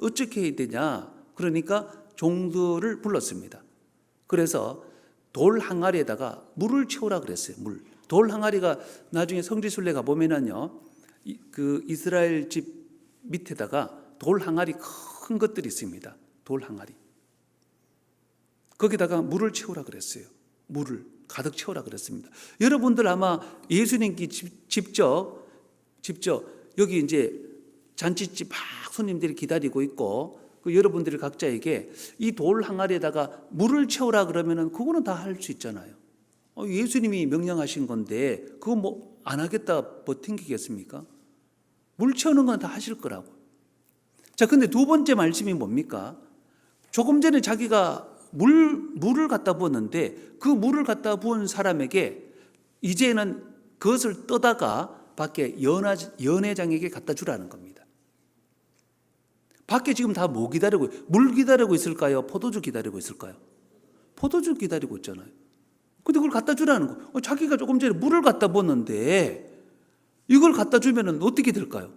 어떻게 해야 되냐. 그러니까 종들을 불렀습니다. 그래서 돌 항아리에다가 물을 채우라 그랬어요. 돌 항아리가 나중에 성지순례 가보면은요, 그 이스라엘 집 밑에다가 돌 항아리 큰 것들이 있습니다. 돌 항아리. 거기다가 물을 채우라 그랬어요. 물을 가득 채우라 그랬습니다. 여러분들 아마 예수님께 직접 여기 이제 잔치집 막 손님들이 기다리고 있고, 그 여러분들이 각자에게 이 돌 항아리에다가 물을 채우라 그러면은 그거는 다 할 수 있잖아요. 예수님이 명령하신 건데 그거 뭐 안 하겠다 버팅기겠습니까? 물 채우는 건 다 하실 거라고. 자, 근데 두 번째 말씀이 뭡니까? 조금 전에 자기가 물을 갖다 부었는데 그 물을 갖다 부은 사람에게 이제는 그것을 떠다가 밖에 연회장에게 갖다 주라는 겁니다. 밖에 지금 다 뭐 기다리고, 물 기다리고 있을까요? 포도주 기다리고 있을까요? 포도주 기다리고 있잖아요. 근데 그걸 갖다 주라는 거. 자기가 조금 전에 물을 갖다 부었는데 이걸 갖다 주면은 어떻게 될까요?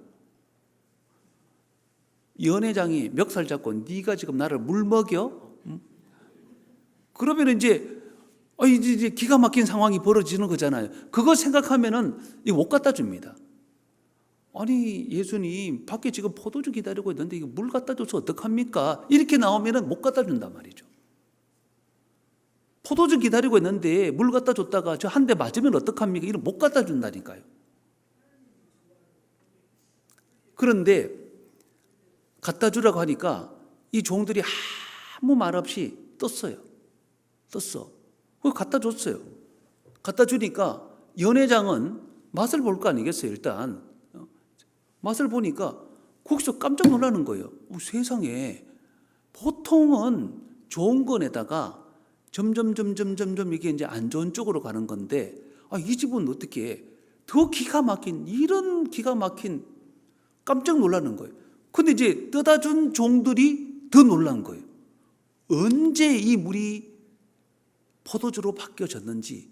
연회장이 멱살 잡고 네가 지금 나를 물 먹여? 그러면 이제 기가 막힌 상황이 벌어지는 거잖아요. 그거 생각하면은 이거 못 갖다 줍니다. 아니 예수님 밖에 지금 포도주 기다리고 있는데 이거 물 갖다 줘서 어떡합니까? 이렇게 나오면은 못 갖다 준단 말이죠. 포도주 기다리고 있는데 물 갖다 줬다가 저 한 대 맞으면 어떡합니까? 이런 못 갖다 준다니까요. 그런데 갖다 주라고 하니까 이 종들이 아무 말 없이 떴어요. 떴어. 그걸 갖다 줬어요. 갖다 주니까 연회장은 맛을 볼 거 아니겠어요, 일단. 맛을 보니까 거기서 깜짝 놀라는 거예요. 세상에, 보통은 좋은 거에다가 점점 이게 이제 안 좋은 쪽으로 가는 건데, 이 집은 어떻게 더 기가 막힌, 이런 기가 막힌, 깜짝 놀라는 거예요. 근데 이제 떠다 준 종들이 더 놀란 거예요. 언제 이 물이 포도주로 바뀌어졌는지,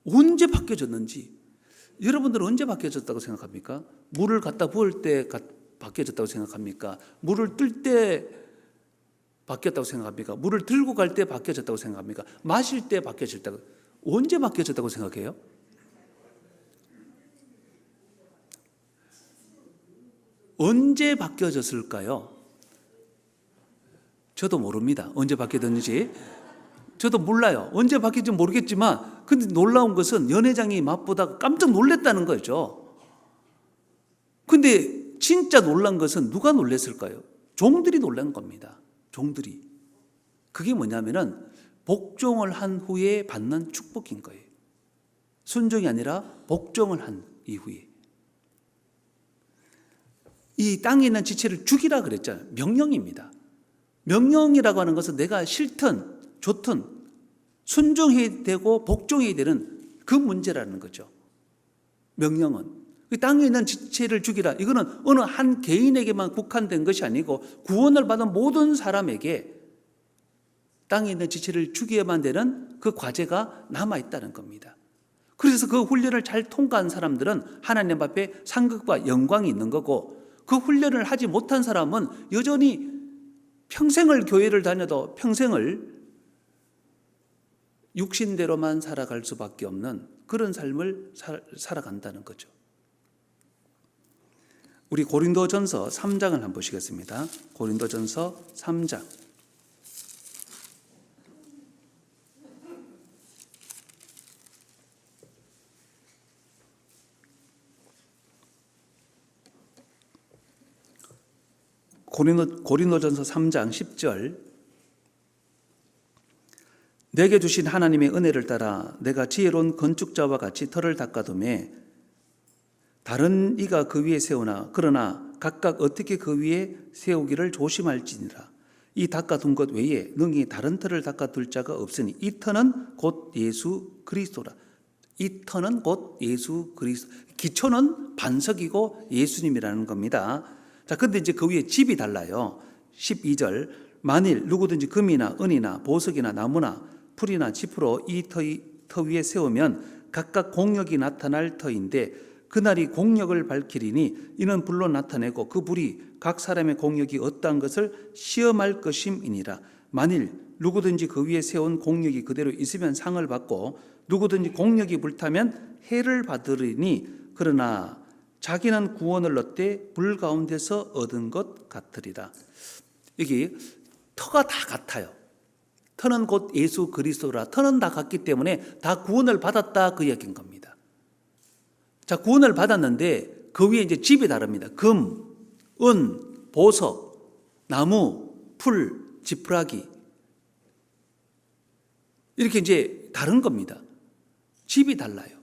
언제 바뀌어졌는지. 여러분들은 언제 바뀌어졌다고 생각합니까? 물을 갖다 부을 때 바뀌어졌다고 생각합니까? 물을 뜰 때 바뀌었다고 생각합니까? 물을 들고 갈 때 바뀌어졌다고 생각합니까? 마실 때 바뀌어졌다고, 언제 바뀌어졌다고 생각해요? 언제 바뀌어졌을까요? 저도 모릅니다. 언제 바뀌었는지. 저도 몰라요. 언제 바뀔지 모르겠지만, 근데 놀라운 것은 연회장이 맛보다가 깜짝 놀랐다는 거죠. 근데 진짜 놀란 것은 누가 놀랐을까요? 종들이 놀란 겁니다. 종들이. 그게 뭐냐면은 복종을 한 후에 받는 축복인 거예요. 순종이 아니라 복종을 한 이후에. 이 땅에 있는 지체를 죽이라 그랬잖아요. 명령입니다. 명령이라고 하는 것은 내가 싫든 좋든 순종해야 되고 복종해야 되는 그 문제라는 거죠. 명령은. 땅에 있는 지체를 죽이라. 이거는 어느 한 개인에게만 국한된 것이 아니고 구원을 받은 모든 사람에게 땅에 있는 지체를 죽여야만 되는 그 과제가 남아있다는 겁니다. 그래서 그 훈련을 잘 통과한 사람들은 하나님 앞에 상급과 영광이 있는 거고, 그 훈련을 하지 못한 사람은 여전히 평생을 교회를 다녀도 평생을 육신대로만 살아갈 수밖에 없는 그런 삶을 살아간다는 거죠. 우리 고린도전서 3장을 한번 보시겠습니다. 고린도전서 3장. 고린도전서 3장 10절. 내게 주신 하나님의 은혜를 따라 내가 지혜로운 건축자와 같이 터를 닦아두매 다른 이가 그 위에 세우나 그러나 각각 어떻게 그 위에 세우기를 조심할지니라. 이 닦아둔 것 외에 능히 다른 터를 닦아둘 자가 없으니 이 터는 곧 예수 그리스도라. 이 터는 곧 예수 그리스도. 기초는 반석이고 예수님이라는 겁니다. 자, 근데 이제 그 위에 집이 달라요. 12절. 만일 누구든지 금이나 은이나 보석이나 나무나 풀이나 짚으로 이 터 위에 세우면 각각 공력이 나타날 터인데 그날이 공력을 밝히리니 이는 불로 나타내고 그 불이 각 사람의 공력이 어떠한 것을 시험할 것임이니라. 만일 누구든지 그 위에 세운 공력이 그대로 있으면 상을 받고 누구든지 공력이 불타면 해를 받으리니 그러나 자기는 구원을 얻되 불 가운데서 얻은 것 같으리라. 여기 터가 다 같아요. 터는 곧 예수 그리스도라. 터는 다 같기 때문에 다 구원을 받았다, 그 이야기인 겁니다. 자, 구원을 받았는데 그 위에 이제 집이 다릅니다. 금, 은, 보석, 나무, 풀, 지푸라기 이렇게 이제 다른 겁니다. 집이 달라요.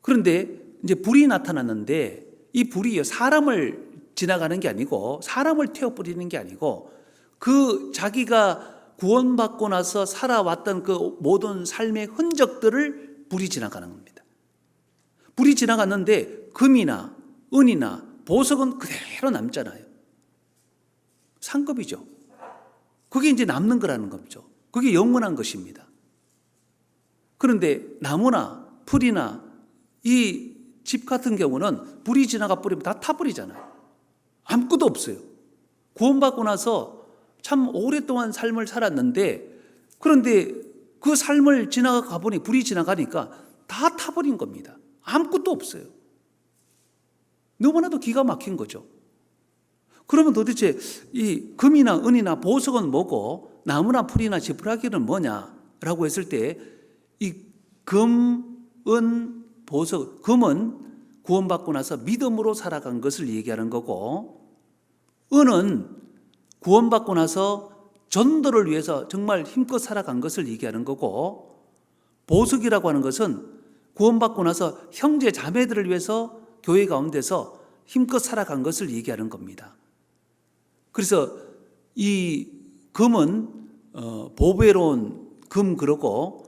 그런데 이제 불이 나타났는데 이 불이 사람을 지나가는 게 아니고 사람을 태워버리는 게 아니고 그 자기가 구원받고 나서 살아왔던 그 모든 삶의 흔적들을 불이 지나가는 겁니다. 불이 지나갔는데 금이나 은이나 보석은 그대로 남잖아요. 상급이죠. 그게 이제 남는 거라는 거죠. 그게 영원한 것입니다. 그런데 나무나 풀이나 이 집 같은 경우는 불이 지나가 버리면 다 타버리잖아요. 아무것도 없어요. 구원받고 나서 참 오랫동안 삶을 살았는데 그런데 그 삶을 지나가 보니 불이 지나가니까 다 타버린 겁니다. 아무것도 없어요. 너무나도 기가 막힌 거죠. 그러면 도대체 이 금이나 은이나 보석은 뭐고 나무나 풀이나 지푸라기는 뭐냐라고 했을 때 이 금, 은, 보석, 금은 구원받고 나서 믿음으로 살아간 것을 얘기하는 거고, 은은 구원받고 나서 전도를 위해서 정말 힘껏 살아간 것을 얘기하는 거고, 보석이라고 하는 것은 구원받고 나서 형제 자매들을 위해서 교회 가운데서 힘껏 살아간 것을 얘기하는 겁니다. 그래서 이 금은 보배로운 금, 그러고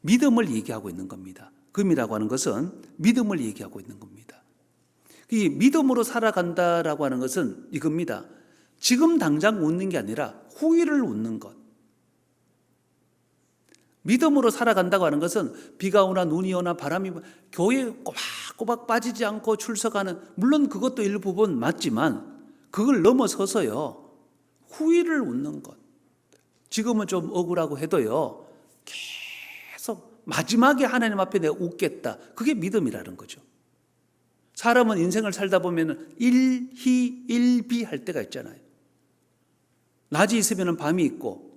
믿음을 얘기하고 있는 겁니다. 금이라고 하는 것은 믿음을 얘기하고 있는 겁니다. 이 믿음으로 살아간다라고 하는 것은 이겁니다. 지금 당장 웃는 게 아니라 후일을 웃는 것. 믿음으로 살아간다고 하는 것은 비가 오나 눈이 오나 바람이 오나 교회에 꼬박꼬박 빠지지 않고 출석하는, 물론 그것도 일부분 맞지만 그걸 넘어서서요, 후일을 웃는 것. 지금은 좀 억울하고 해도요, 계속 마지막에 하나님 앞에 내가 웃겠다. 그게 믿음이라는 거죠. 사람은 인생을 살다 보면 일희 일비 할 때가 있잖아요. 낮이 있으면 밤이 있고,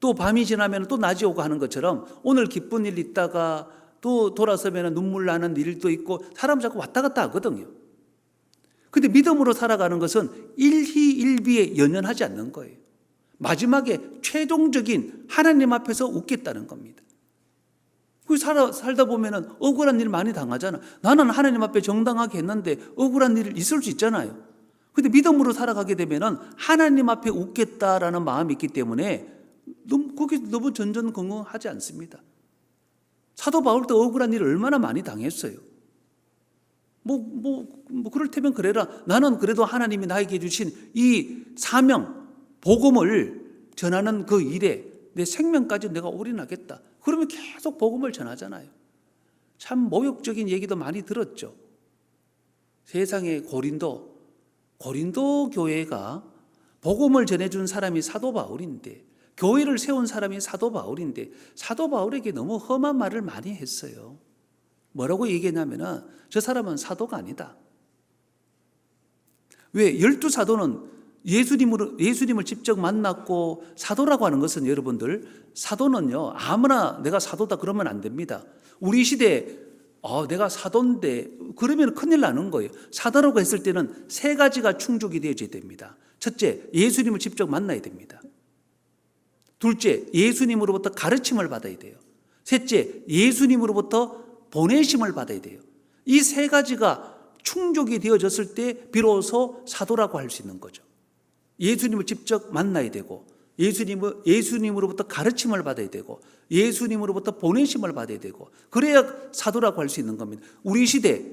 또 밤이 지나면 또 낮이 오고 하는 것처럼 오늘 기쁜 일 있다가 또 돌아서면 눈물 나는 일도 있고, 사람 자꾸 왔다 갔다 하거든요. 근데 믿음으로 살아가는 것은 일희일비에 연연하지 않는 거예요. 마지막에 최종적인 하나님 앞에서 웃겠다는 겁니다. 살다 보면 억울한 일 많이 당하잖아. 나는 하나님 앞에 정당하게 했는데 억울한 일 있을 수 있잖아요. 근데 믿음으로 살아가게 되면 하나님 앞에 웃겠다라는 마음이 있기 때문에 거기 너무 전전긍긍하지 않습니다. 사도 바울도 억울한 일을 얼마나 많이 당했어요. 그럴 테면 그래라. 나는 그래도 하나님이 나에게 주신 이 사명, 복음을 전하는 그 일에 내 생명까지 내가 올인하겠다. 그러면 계속 복음을 전하잖아요. 참 모욕적인 얘기도 많이 들었죠. 세상에 고린도 교회가 복음을 전해준 사람이 사도 바울인데, 교회를 세운 사람이 사도 바울인데, 사도 바울에게 너무 험한 말을 많이 했어요. 뭐라고 얘기했냐면, 저 사람은 사도가 아니다. 왜? 12사도는 예수님을 직접 만났고, 사도라고 하는 것은 여러분들, 사도는요, 아무나 내가 사도다 그러면 안 됩니다. 우리 시대에 내가 사도인데 그러면 큰일 나는 거예요. 사도라고 했을 때는 세 가지가 충족이 되어져야 됩니다. 첫째, 예수님을 직접 만나야 됩니다. 둘째, 예수님으로부터 가르침을 받아야 돼요. 셋째, 예수님으로부터 보내심을 받아야 돼요. 이 세 가지가 충족이 되어졌을 때 비로소 사도라고 할 수 있는 거죠. 예수님을 직접 만나야 되고, 예수님으로부터 가르침을 받아야 되고, 예수님으로부터 보내심을 받아야 되고, 그래야 사도라고 할 수 있는 겁니다. 우리 시대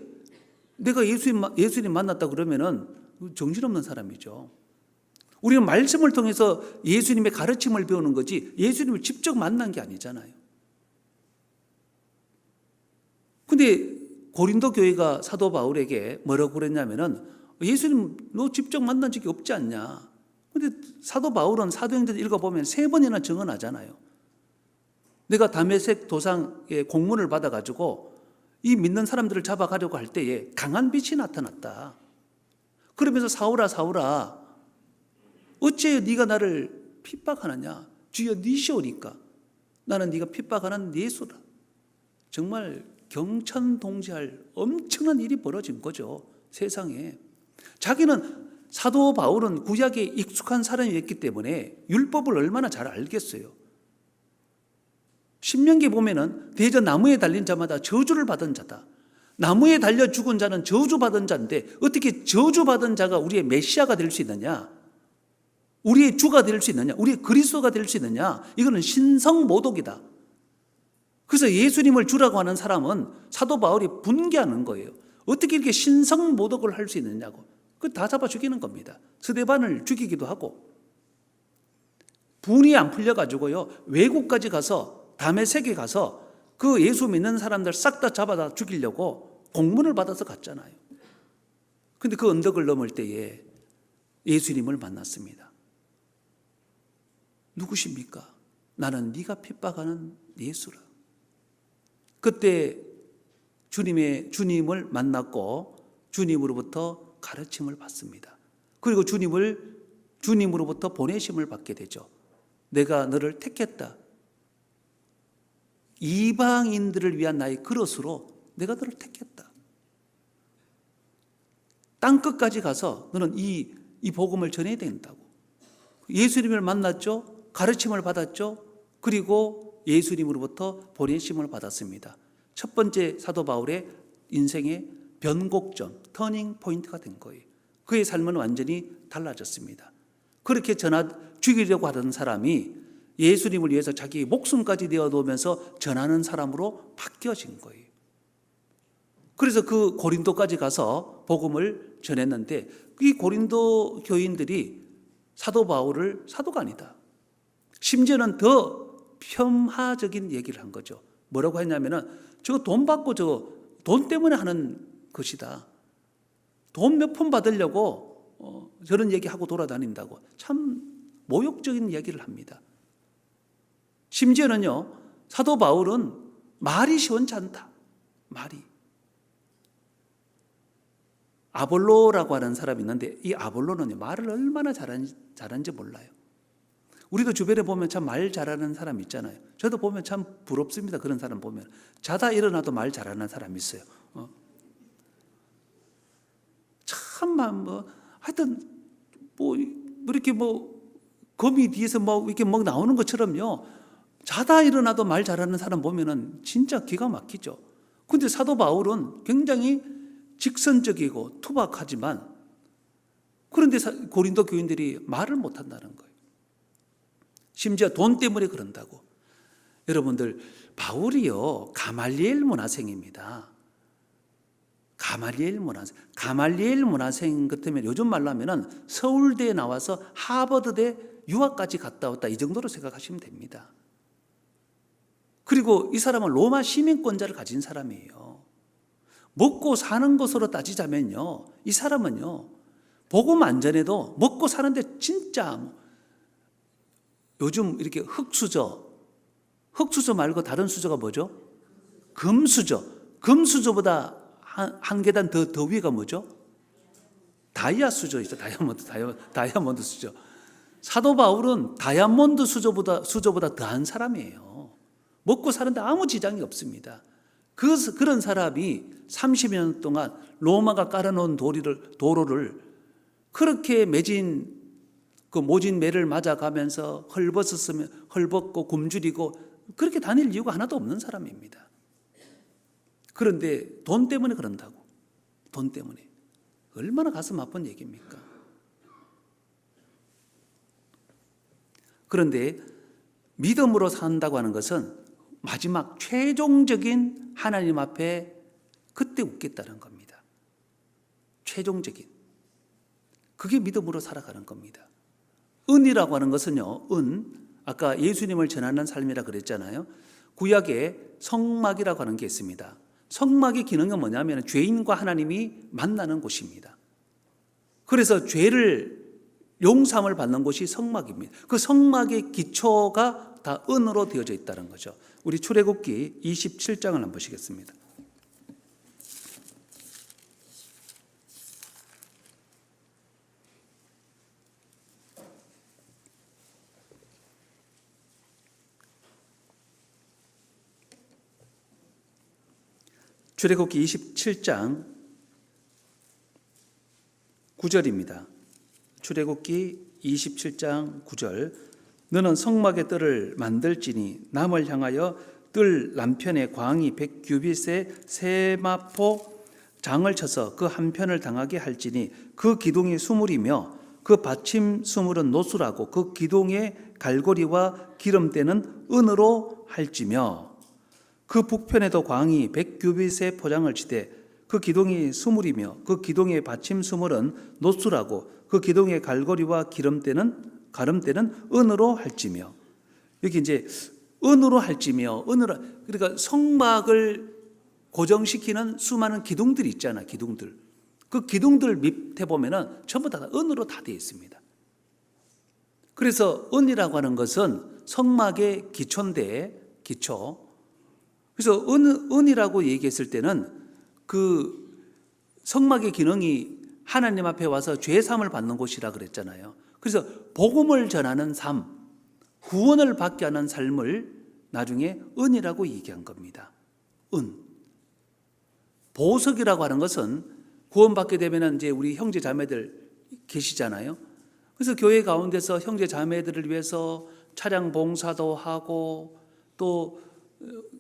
내가 예수님 만났다 그러면은 정신없는 사람이죠. 우리는 말씀을 통해서 예수님의 가르침을 배우는 거지 예수님을 직접 만난 게 아니잖아요. 근데 고린도 교회가 사도 바울에게 뭐라고 그랬냐면은, 예수님 너 직접 만난 적이 없지 않냐. 근데 사도 바울은 사도행전 읽어보면 3번이나 증언하잖아요. 내가 다메섹 도상의 공문을 받아가지고 이 믿는 사람들을 잡아가려고 할 때에 강한 빛이 나타났다. 그러면서 사울아 어째 네가 나를 핍박하느냐. 주여 니시오니까 나는 네가 핍박하는 예수라. 정말 경천동지할 엄청난 일이 벌어진 거죠. 세상에. 자기는, 사도 바울은 구약에 익숙한 사람이었기 때문에 율법을 얼마나 잘 알겠어요. 신명기 보면은 대저 나무에 달린 자마다 저주를 받은 자다. 나무에 달려 죽은 자는 저주받은 자인데 어떻게 저주받은 자가 우리의 메시아가 될 수 있느냐? 우리의 주가 될 수 있느냐? 우리의 그리스도가 될 수 있느냐? 이거는 신성모독이다. 그래서 예수님을 주라고 하는 사람은 사도 바울이 분개하는 거예요. 어떻게 이렇게 신성모독을 할 수 있느냐고. 그 다 잡아 죽이는 겁니다. 스데반을 죽이기도 하고. 분이 안 풀려가지고요, 외국까지 가서, 다메섹에 가서 그 예수 믿는 사람들 싹 다 잡아다 죽이려고 공문을 받아서 갔잖아요. 근데 그 언덕을 넘을 때에 예수님을 만났습니다. 누구십니까? 나는 네가 핍박하는 예수라. 그때 주님을 만났고 주님으로부터 가르침을 받습니다. 그리고 주님으로부터 보내심을 받게 되죠. 내가 너를 택했다. 이방인들을 위한 나의 그릇으로 내가 너를 택했다. 땅끝까지 가서 너는 이 복음을 전해야 된다고. 예수님을 만났죠. 가르침을 받았죠. 그리고 예수님으로부터 보내심을 받았습니다. 첫 번째 사도 바울의 인생의 변곡점, 터닝 포인트가 된 거예요. 그의 삶은 완전히 달라졌습니다. 그렇게 죽이려고 하던 사람이 예수님을 위해서 자기 목숨까지 내어놓으면서 전하는 사람으로 바뀌어진 거예요. 그래서 그 고린도까지 가서 복음을 전했는데 이 고린도 교인들이 사도 바울을 사도가 아니다. 심지어는 더 폄하적인 얘기를 한 거죠. 뭐라고 했냐면은 저거 돈 받고 저거 돈 때문에 하는 것이다. 돈 몇 푼 받으려고 저런 얘기하고 돌아다닌다고. 참 모욕적인 얘기를 합니다. 심지어는요, 사도 바울은 말이 시원치 않다. 말이. 아볼로라고 하는 사람이 있는데 이 아볼로는 말을 얼마나 잘하는지 몰라요. 우리도 주변에 보면 참 말 잘하는 사람 있잖아요. 저도 보면 참 부럽습니다. 그런 사람 보면. 자다 일어나도 말 잘하는 사람이 있어요. 참 하여튼 이렇게 거미 뒤에서 이렇게 나오는 것처럼요. 자다 일어나도 말 잘하는 사람 보면은 진짜 기가 막히죠. 근데 사도 바울은 굉장히 직선적이고 투박하지만 그런데 고린도 교인들이 말을 못한다는 거예요. 심지어 돈 때문에 그런다고. 여러분들, 바울이요, 가말리엘 문화생입니다. 가말리엘 문화생 같으면 요즘 말로 하면은 서울대에 나와서 하버드대 유학까지 갔다 왔다, 이 정도로 생각하시면 됩니다. 그리고 이 사람은 로마 시민권자를 가진 사람이에요. 먹고 사는 것으로 따지자면요, 이 사람은요, 복음 안 전해도 먹고 사는데 진짜 요즘 이렇게 흑수저 말고 다른 수저가 뭐죠? 금수저보다 한 계단 더 위가 뭐죠? 다이아 수저이죠. 다이아몬드 수저. 사도 바울은 다이아몬드 수저보다 더한 사람이에요. 먹고 사는데 아무 지장이 없습니다. 그런 사람이 30여 년 동안 로마가 깔아놓은 도로를 그렇게 매진 매를 맞아가면서 헐벗고 굶주리고 그렇게 다닐 이유가 하나도 없는 사람입니다. 그런데 돈 때문에 그런다고. 돈 때문에. 얼마나 가슴 아픈 얘기입니까? 그런데 믿음으로 산다고 하는 것은 마지막 최종적인 하나님 앞에 그때 웃겠다는 겁니다. 최종적인. 그게 믿음으로 살아가는 겁니다. 은이라고 하는 것은요, 아까 예수님을 전하는 삶이라 그랬잖아요. 구약에 성막이라고 하는 게 있습니다. 성막의 기능은 뭐냐면 죄인과 하나님이 만나는 곳입니다. 그래서 죄를 용서함을 받는 곳이 성막입니다. 그 성막의 기초가 다 은으로 되어져 있다는 거죠. 우리 출애굽기 27장을 한번 보시겠습니다. 출애굽기 27장 9절입니다. 출애굽기 27장 9절. 너는 성막의 뜰을 만들지니 남을 향하여 뜰 남편의 광이 100규빗의 세마포 장을 쳐서 그 한편을 당하게 할지니 그 기둥이 수물이며 그 받침 수물은 노수라고 그 기둥의 갈고리와 기름때는 은으로 할지며 그 북편에도 광이 100규빗의 포장을 치되 그 기둥이 수물이며 그 기둥의 받침 수물은 노수라고 그 기둥의 갈고리와 가름때는 은으로 할지며. 여기 이제 은으로 할지며, 그러니까 성막을 고정시키는 수많은 기둥들이 있잖아, 기둥들. 그 기둥들 밑에 보면은 전부 다 은으로 다 되어 있습니다. 그래서 은이라고 하는 것은 성막의 기초인데, 기초. 그래서 은이라고 얘기했을 때는 그 성막의 기능이 하나님 앞에 와서 죄 사함을 받는 곳이라 그랬잖아요. 그래서 복음을 전하는 삶, 구원을 받게 하는 삶을 나중에 은이라고 얘기한 겁니다. 은. 보석이라고 하는 것은 구원받게 되면 이제 우리 형제 자매들 계시잖아요. 그래서 교회 가운데서 형제 자매들을 위해서 차량 봉사도 하고 또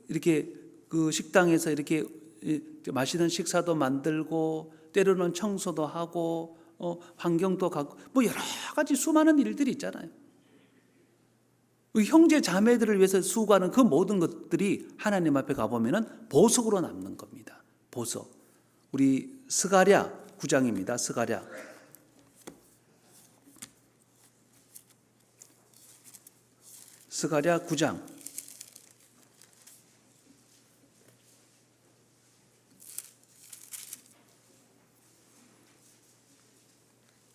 이렇게 그 식당에서 이렇게 맛있는 식사도 만들고 때로는 청소도 하고 환경도 가고 뭐 여러 가지 수많은 일들이 있잖아요. 형제 자매들을 위해서 수고하는 그 모든 것들이 하나님 앞에 가보면 보석으로 남는 겁니다. 보석. 우리 스가랴 9장입니다. 스가랴 9장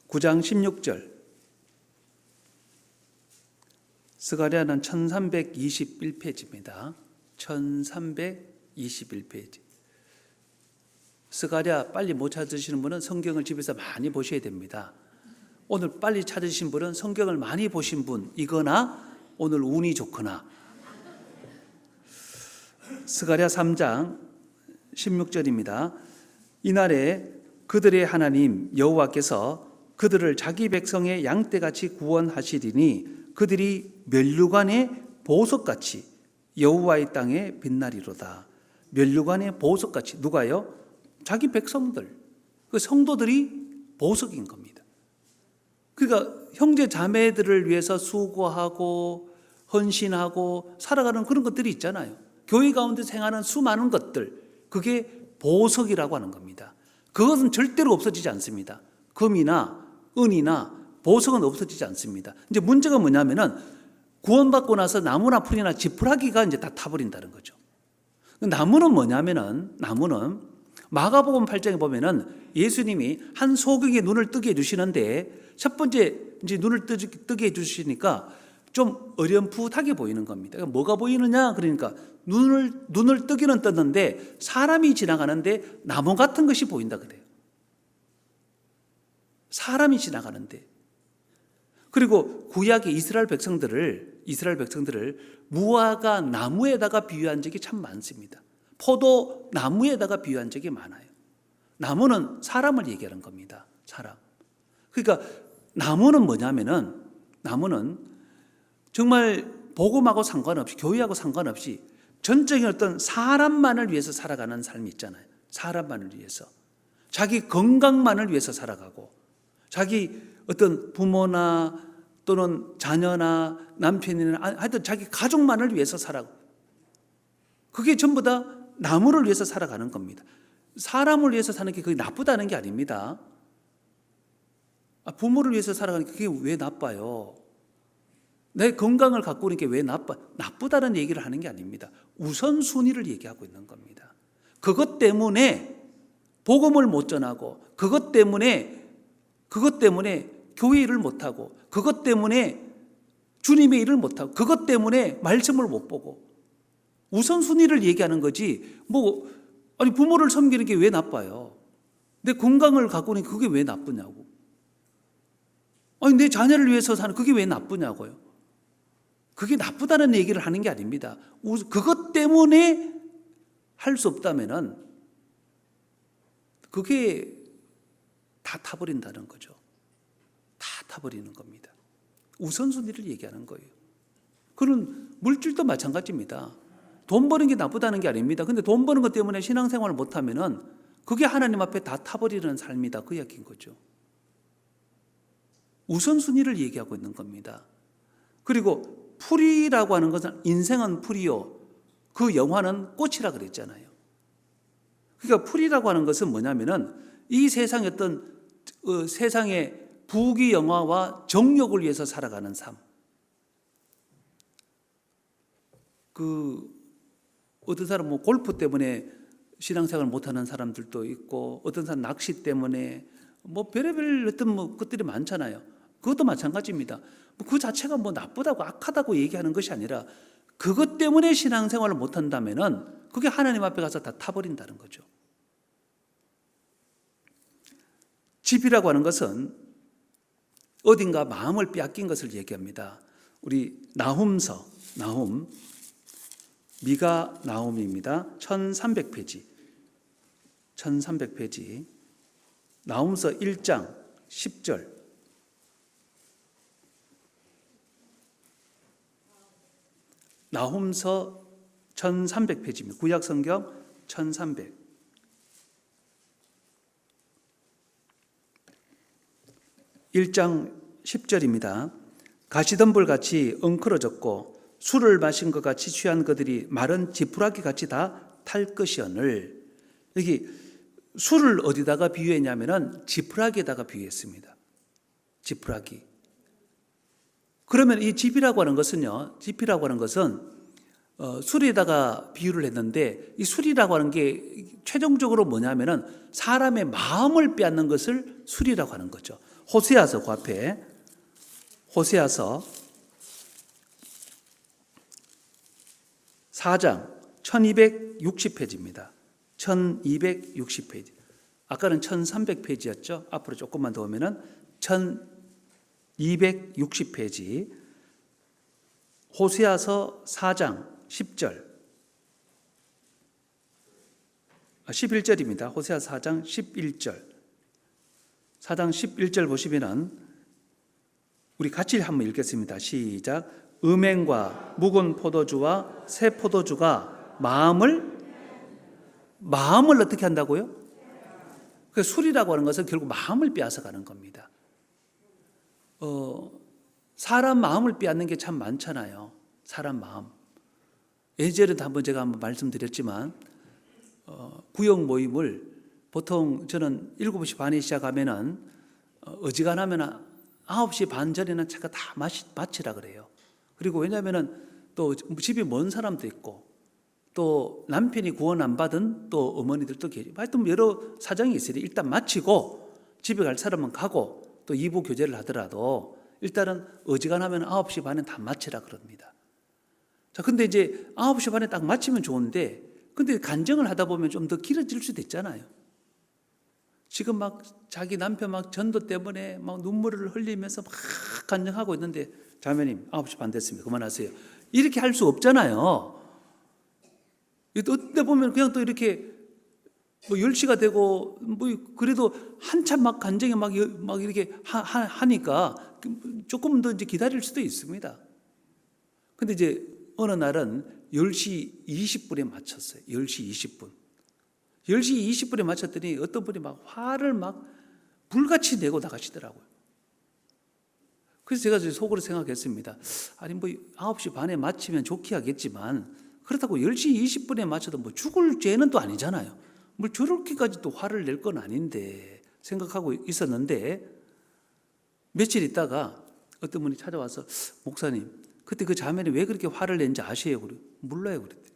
9장 16절. 스가랴는 1321페이지입니다. 1321페이지. 스가랴 빨리 못 찾으시는 분은 성경을 집에서 많이 보셔야 됩니다. 오늘 빨리 찾으신 분은 성경을 많이 보신 분이거나 오늘 운이 좋거나. 스가랴 3장 16절입니다. 이날에 그들의 하나님 여호와께서 그들을 자기 백성의 양떼같이 구원하시리니 그들이 면류관의 보석같이 여호와의 땅에 빛나리로다. 면류관의 보석같이. 누가요? 자기 백성들, 그 성도들이 보석인 겁니다. 그러니까 형제 자매들을 위해서 수고하고 헌신하고 살아가는 그런 것들이 있잖아요. 교회 가운데 생하는 수많은 것들, 그게 보석이라고 하는 겁니다. 그것은 절대로 없어지지 않습니다. 금이나 은이나 보석은 없어지지 않습니다. 이제 문제가 뭐냐면은 구원받고 나서 나무나 풀이나 지푸라기가 이제 다 타버린다는 거죠. 나무는 뭐냐면은 나무는 마가복음 8장에 보면은 예수님이 한 소경의 눈을 뜨게 해주시는데 첫 번째 이제 눈을 뜨게 해주시니까 좀 어렴풋하게 보이는 겁니다. 그러니까 뭐가 보이느냐? 그러니까 눈을 뜨기는 떴는데 사람이 지나가는데 나무 같은 것이 보인다 그래요. 사람이 지나가는데. 그리고 구약의 이스라엘 백성들을 무화과 나무에다가 비유한 적이 참 많습니다. 포도 나무에다가 비유한 적이 많아요. 나무는 사람을 얘기하는 겁니다. 사람. 그러니까 나무는 뭐냐면은 나무는 정말 복음하고 상관없이 교회하고 상관없이 전적인 어떤 사람만을 위해서 살아가는 삶이 있잖아요. 사람만을 위해서. 자기 건강만을 위해서 살아가고 자기 어떤 부모나 또는 자녀나 남편이나 하여튼 자기 가족만을 위해서 살아가고 그게 전부 다 나무를 위해서 살아가는 겁니다. 사람을 위해서 사는 게 그게 나쁘다는 게 아닙니다. 부모를 위해서 살아가는 게 그게 왜 나빠요? 내 건강을 갖고 있는 게 왜 나쁘다는 얘기를 하는 게 아닙니다. 우선순위를 얘기하고 있는 겁니다. 그것 때문에 복음을 못 전하고 그것 때문에 교회 일을 못하고 그것 때문에 주님의 일을 못하고 그것 때문에 말씀을 못 보고 우선순위를 얘기하는 거지 아니 부모를 섬기는 게 왜 나빠요? 내 건강을 갖고 있는 게 그게 왜 나쁘냐고. 아니 내 자녀를 위해서 사는 그게 왜 나쁘냐고요. 그게 나쁘다는 얘기를 하는 게 아닙니다. 그것 때문에 할 수 없다면은 그게 다 타버린다는 거죠. 다 타버리는 겁니다. 우선순위를 얘기하는 거예요. 그런 물질도 마찬가지입니다. 돈 버는 게 나쁘다는 게 아닙니다. 근데 돈 버는 것 때문에 신앙생활을 못하면은 그게 하나님 앞에 다 타버리는 삶이다. 그 이야기인 거죠. 우선순위를 얘기하고 있는 겁니다. 그리고 풀이라고 하는 것은 인생은 풀이요. 그 영화는 꽃이라 그랬잖아요. 그러니까 풀이라고 하는 것은 뭐냐면은 이 세상의 어떤 세상의 부귀 영화와 정욕을 위해서 살아가는 삶. 어떤 사람은 골프 때문에 신앙생활을 못하는 사람들도 있고 어떤 사람 낚시 때문에 별의별 어떤 것들이 많잖아요. 그것도 마찬가지입니다. 그 자체가 나쁘다고 악하다고 얘기하는 것이 아니라 그것 때문에 신앙생활을 못한다면은 그게 하나님 앞에 가서 다 타버린다는 거죠. 집이라고 하는 것은 어딘가 마음을 빼앗긴 것을 얘기합니다. 우리 나훔서, 미가 나훔입니다. 1300페이지. 1300페이지. 나훔서 1장 10절. 나훔서 1300페이지입니다. 구약 성경 1300. 1장 10절입니다. 가시덤불같이 엉클어졌고 술을 마신 것 같이 취한 그들이 마른 지푸라기 같이 다 탈 것이오늘. 여기 술을 어디다가 비유했냐면은 지푸라기에다가 비유했습니다. 지푸라기. 그러면 이 집이라고 하는 것은요, 집이라고 하는 것은 술에다가 비유를 했는데, 이 술이라고 하는 게 최종적으로 뭐냐면은 사람의 마음을 빼앗는 것을 술이라고 하는 거죠. 호세아서, 그 앞에 호세아서 4장 1260페이지입니다. 1260페이지. 아까는 1300페이지였죠. 앞으로 조금만 더 오면은 1260페이지. 호세아서 4장 10절. 11절입니다. 호세아서 4장 11절. 4장 11절 보시면은 우리 같이 한번 읽겠습니다. 시작. 음행과 묵은 포도주와 새 포도주가 마음을 어떻게 한다고요? 그 술이라고 하는 것은 결국 마음을 빼앗아 가는 겁니다. 사람 마음을 빼앗는 게 참 많잖아요. 사람 마음. 예전에도 제가 한번 말씀드렸지만 구역 모임을 보통 저는 7시 반에 시작하면은 어지간하면 9시 반 전에는 차가 다 마치라 그래요. 그리고 왜냐하면은 또 집이 먼 사람도 있고 또 남편이 구원 안 받은 또 어머니들도 계시고 하여튼 여러 사정이 있으니 일단 마치고 집에 갈 사람은 가고 또 2부 교제를 하더라도 일단은 어지간하면 9시 반에 다 마치라 그럽니다. 자, 근데 이제 9시 반에 딱 마치면 좋은데 근데 간증을 하다 보면 좀 더 길어질 수도 있잖아요. 지금 막 자기 남편 막 전도 때문에 막 눈물을 흘리면서 막 간증하고 있는데 자매님 9시 반 됐습니다. 그만하세요. 이렇게 할 수 없잖아요. 어때 보면 그냥 또 이렇게 뭐 10시가 되고 뭐 그래도 한참 막 간증이 막 이렇게 하니까 조금 더 이제 기다릴 수도 있습니다. 근데 이제 어느 날은 10시 20분에 맞췄어요. 10시 20분. 10시 20분에 맞췄더니 어떤 분이 막 화를 막 불같이 내고 나가시더라고요. 그래서 제가 속으로 생각했습니다. 아니 뭐 9시 반에 마치면 좋게 하겠지만 그렇다고 10시 20분에 맞춰도 뭐 죽을 죄는 또 아니잖아요. 뭐 저렇게까지 또 화를 낼 건 아닌데 생각하고 있었는데 며칠 있다가 어떤 분이 찾아와서 목사님 그때 그 자매는 왜 그렇게 화를 낸지 아세요? 그래. 몰라요. 그랬더니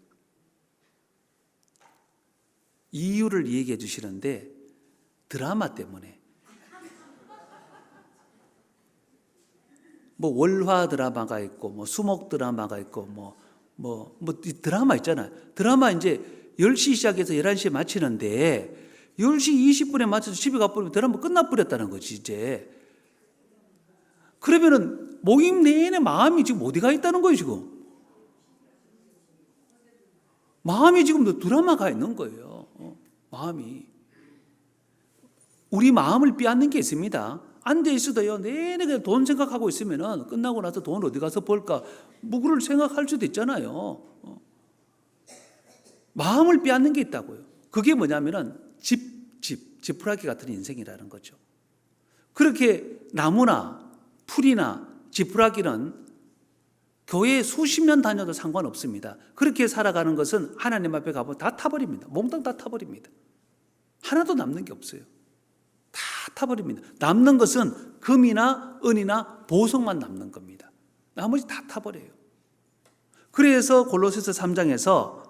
이유를 얘기해 주시는데 드라마 때문에 뭐 월화 드라마가 있고 뭐 수목 드라마가 있고 뭐 드라마 있잖아요. 드라마 이제 10시 시작해서 11시에 마치는데 10시 20분에 맞춰서 집에 가버리면 드라마 끝나버렸다는 거지 이제. 그러면은 모임 내내 마음이 지금 어디 가 있다는 거예요 지금. 마음이 지금 드라마가 있는 거예요. 마음이. 우리 마음을 빼앗는 게 있습니다. 앉아 있어도요 내내 그냥 돈 생각하고 있으면은 끝나고 나서 돈 어디 가서 벌까 뭐 그럴 생각할 수도 있잖아요. 마음을 빼앗는 게 있다고요. 그게 뭐냐면은 지푸라기 같은 인생이라는 거죠. 그렇게 나무나 풀이나 지푸라기는 교회에 수십 년 다녀도 상관없습니다. 그렇게 살아가는 것은 하나님 앞에 가보면 다 타버립니다. 몽땅 다 타버립니다. 하나도 남는 게 없어요. 다 타버립니다. 남는 것은 금이나 은이나 보석만 남는 겁니다. 나머지 다 타버려요. 그래서 골로새서 3장에서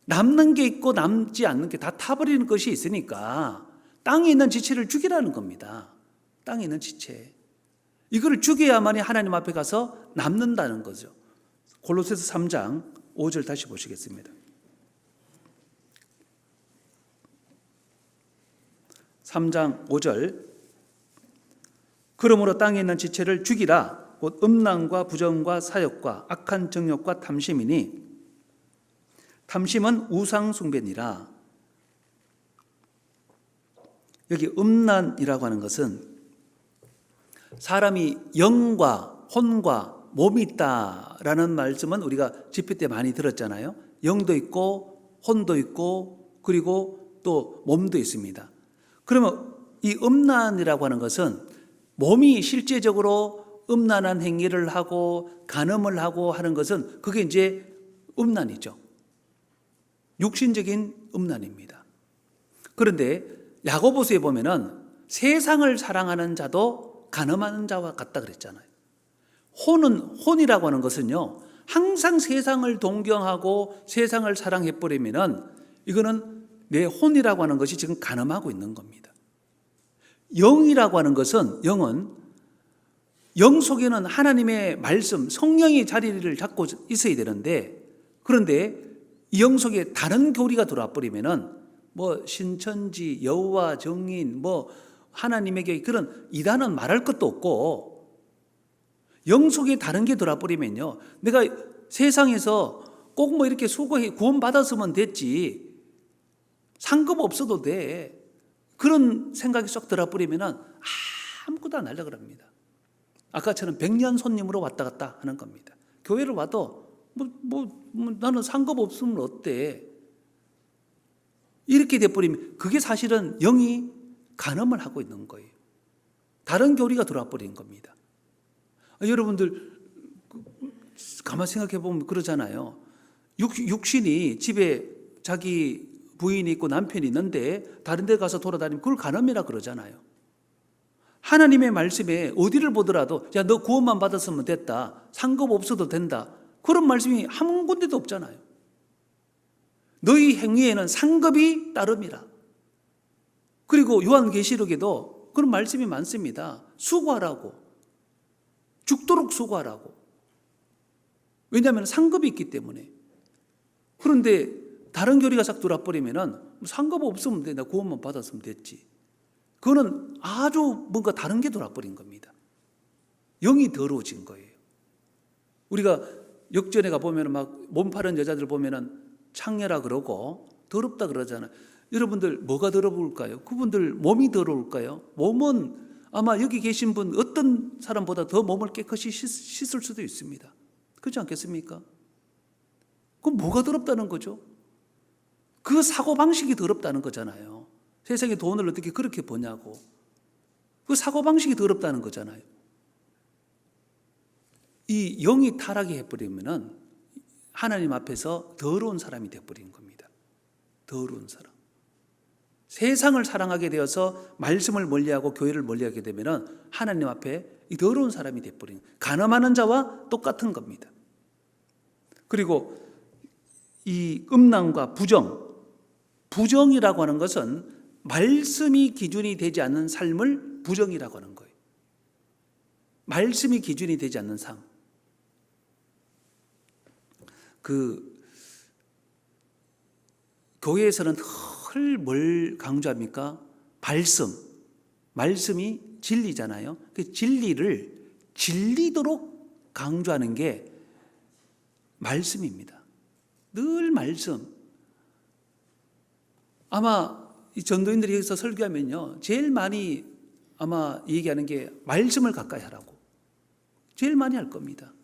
남는 게 있고 남지 않는 게 다 타버리는 것이 있으니까 땅에 있는 지체를 죽이라는 겁니다. 땅에 있는 지체. 이거를 죽여야만이 하나님 앞에 가서 남는다는 거죠. 골로새서 3장 5절 다시 보시겠습니다. 3장 5절. 그러므로 땅에 있는 지체를 죽이라. 곧 음란과 부정과 사욕과 악한 정욕과 탐심이니 탐심은 우상 숭배니라. 여기 음란이라고 하는 것은 사람이 영과 혼과 몸이 있다라는 말씀은 우리가 집회 때 많이 들었잖아요. 영도 있고 혼도 있고 그리고 또 몸도 있습니다. 그러면 이 음란이라고 하는 것은 몸이 실제적으로 음란한 행위를 하고 간음을 하고 하는 것은 그게 이제 음란이죠. 육신적인 음란입니다. 그런데 야고보서에 보면은 세상을 사랑하는 자도 간음하는 자와 같다 그랬잖아요. 혼이라고 하는 것은요, 항상 세상을 동경하고 세상을 사랑해 버리면은 이거는 내 혼이라고 하는 것이 지금 간음하고 있는 겁니다. 영이라고 하는 것은, 영은 영 속에는 하나님의 말씀, 성령의 자리를 잡고 있어야 되는데, 그런데 이 영 속에 다른 교리가 들어와 버리면은 뭐 신천지, 여호와 정인, 뭐 하나님에게 그런 이단은 말할 것도 없고, 영 속에 다른 게 들어와 버리면요, 내가 세상에서 꼭 뭐 이렇게 수고해 구원 받았으면 됐지, 상급 없어도 돼, 그런 생각이 쏙 들어와 버리면은 아무것도 안 하려고 합니다. 아까처럼 100년 손님으로 왔다 갔다 하는 겁니다. 교회를 와도 나는 상급 없으면 어때? 이렇게 돼버리면 그게 사실은 영이 간음을 하고 있는 거예요. 다른 교리가 들어와 버린 겁니다. 여러분들 가만 생각해 보면 그러잖아요. 육신이 집에 자기 부인이 있고 남편이 있는데 다른 데 가서 돌아다니면 그걸 간음이라 그러잖아요. 하나님의 말씀에 어디를 보더라도 야, 너 구원만 받았으면 됐다, 상급 없어도 된다, 그런 말씀이 한 군데도 없잖아요. 너희 행위에는 상급이 따름이라. 그리고 요한계시록에도 그런 말씀이 많습니다. 수고하라고, 죽도록 수고하라고. 왜냐하면 상급이 있기 때문에. 그런데 다른 교리가 싹 들어버리면은 상급 없으면 돼, 나 구원만 받았으면 됐지. 그거는 아주 뭔가 다른 게 들어버린 겁니다. 영이 더러워진 거예요. 우리가 역전에 가 보면은 막 몸 파는 여자들 보면은 창녀라 그러고 더럽다 그러잖아요. 여러분들 뭐가 더러울까요? 그분들 몸이 더러울까요? 몸은 아마 여기 계신 분 어떤 사람보다 더 몸을 깨끗이 씻을 수도 있습니다. 그렇지 않겠습니까? 그럼 뭐가 더럽다는 거죠? 그 사고방식이 더럽다는 거잖아요. 세상에 돈을 어떻게 그렇게 버냐고. 그 사고방식이 더럽다는 거잖아요. 이 영이 타락해 해버리면은 하나님 앞에서 더러운 사람이 되어버린 겁니다. 더러운 사람. 세상을 사랑하게 되어서 말씀을 멀리하고 교회를 멀리하게 되면은 하나님 앞에 이 더러운 사람이 되어버린, 간음하는 자와 똑같은 겁니다. 그리고 이 음란과 부정이라고 하는 것은 말씀이 기준이 되지 않는 삶을 부정이라고 하는 거예요. 말씀이 기준이 되지 않는 삶. 교회에서는 늘 뭘 강조합니까? 말씀이 진리잖아요. 그 진리를 진리도록 강조하는 게 말씀입니다. 늘 말씀. 아마 이 전도인들이 여기서 설교하면요, 제일 많이 아마 얘기하는 게 말씀을 가까이 하라고 제일 많이 할 겁니다.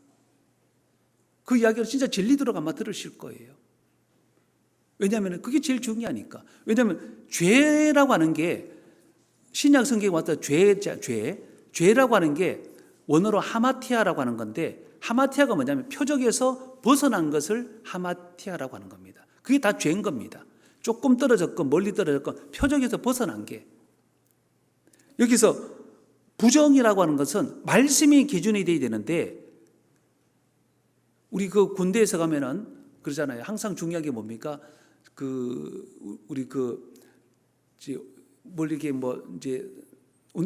그 이야기를 진짜 진리도록 아마 들으실 거예요. 왜냐하면 그게 제일 중요하니까. 왜냐하면 죄라고 하는 게 신약 성경에 왔다 죄라고 하는 게 원어로 하마티아라고 하는 건데, 하마티아가 뭐냐면 표적에서 벗어난 것을 하마티아라고 하는 겁니다. 그게 다 죄인 겁니다. 조금 떨어졌건 멀리 떨어졌건 표적에서 벗어난 게. 여기서 부정이라고 하는 것은 말씀이 기준이 되어야 되는데, 우리 그 군대에서 가면은 그러잖아요. 항상 중요한 게 뭡니까? 우리 이렇게 이제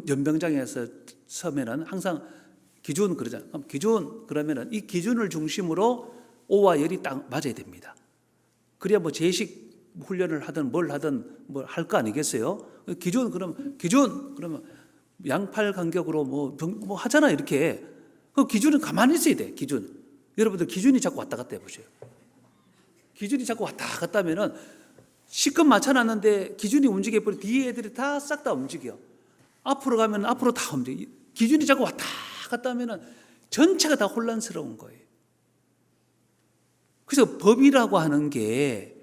연병장에서 서면은 항상 기준 그러잖아요. 기준 그러면은 이 기준을 중심으로 오와 열이 딱 맞아야 됩니다. 그래야 뭐 제식 훈련을 하든 뭘 하든 뭘 할 거 아니겠어요? 기준 그러면 양팔 간격으로 뭐 하잖아, 이렇게. 그 기준은 가만히 있어야 돼. 기준. 여러분들 기준이 자꾸 왔다 갔다 해보세요. 기준이 자꾸 왔다 갔다 하면은 시급 맞춰놨는데 기준이 움직여버려 뒤에 애들이 다 싹 다 움직여. 앞으로 가면 앞으로 다 움직여. 기준이 자꾸 왔다 갔다 하면은 전체가 다 혼란스러운 거예요. 그래서 법이라고 하는 게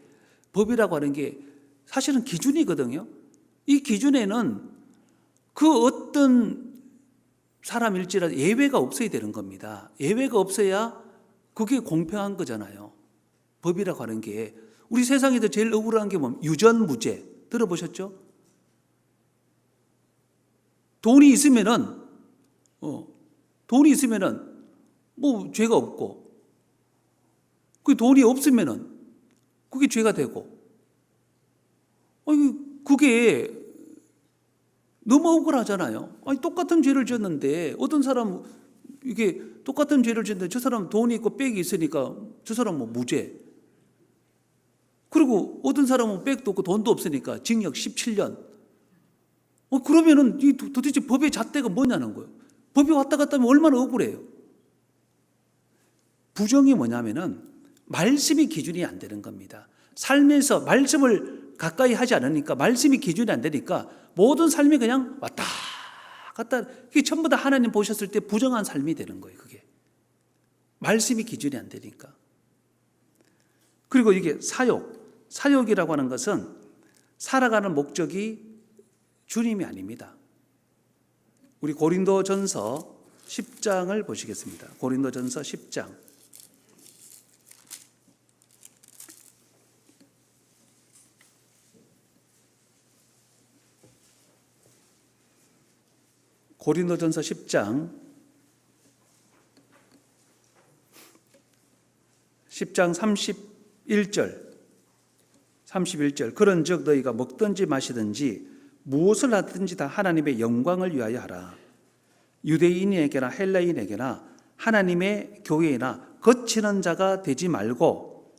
사실은 기준이거든요. 이 기준에는 그 어떤 사람일지라도 예외가 없어야 되는 겁니다. 예외가 없어야 그게 공평한 거잖아요. 법이라고 하는 게. 우리 세상에서 제일 억울한 게 뭐냐면 유전무죄. 들어보셨죠? 돈이 있으면은 뭐 죄가 없고, 그 돈이 없으면은 그게 죄가 되고, 그게 너무 억울하잖아요. 똑같은 죄를 지었는데 어떤 사람 이게 똑같은 죄를 지었는데 저 사람 돈이 있고 백이 있으니까 저 사람 뭐 무죄. 그리고 어떤 사람은 백도 없고 돈도 없으니까 징역 17년. 그러면은 도대체 법의 잣대가 뭐냐는 거예요. 법이 왔다 갔다 하면 얼마나 억울해요. 부정이 뭐냐면은 말씀이 기준이 안 되는 겁니다. 삶에서 말씀을 가까이 하지 않으니까, 말씀이 기준이 안 되니까 모든 삶이 그냥 왔다 갔다, 그게 전부 다 하나님 보셨을 때 부정한 삶이 되는 거예요. 그게 말씀이 기준이 안 되니까. 그리고 이게 사욕이라고 하는 것은 살아가는 목적이 주님이 아닙니다. 우리 고린도전서 10장을 보시겠습니다. 고린도전서 10장. 고린도전서 10장 31절 그런즉 너희가 먹든지 마시든지 무엇을 하든지 다 하나님의 영광을 위하여 하라. 유대인에게나 헬라인에게나 하나님의 교회나 거치는 자가 되지 말고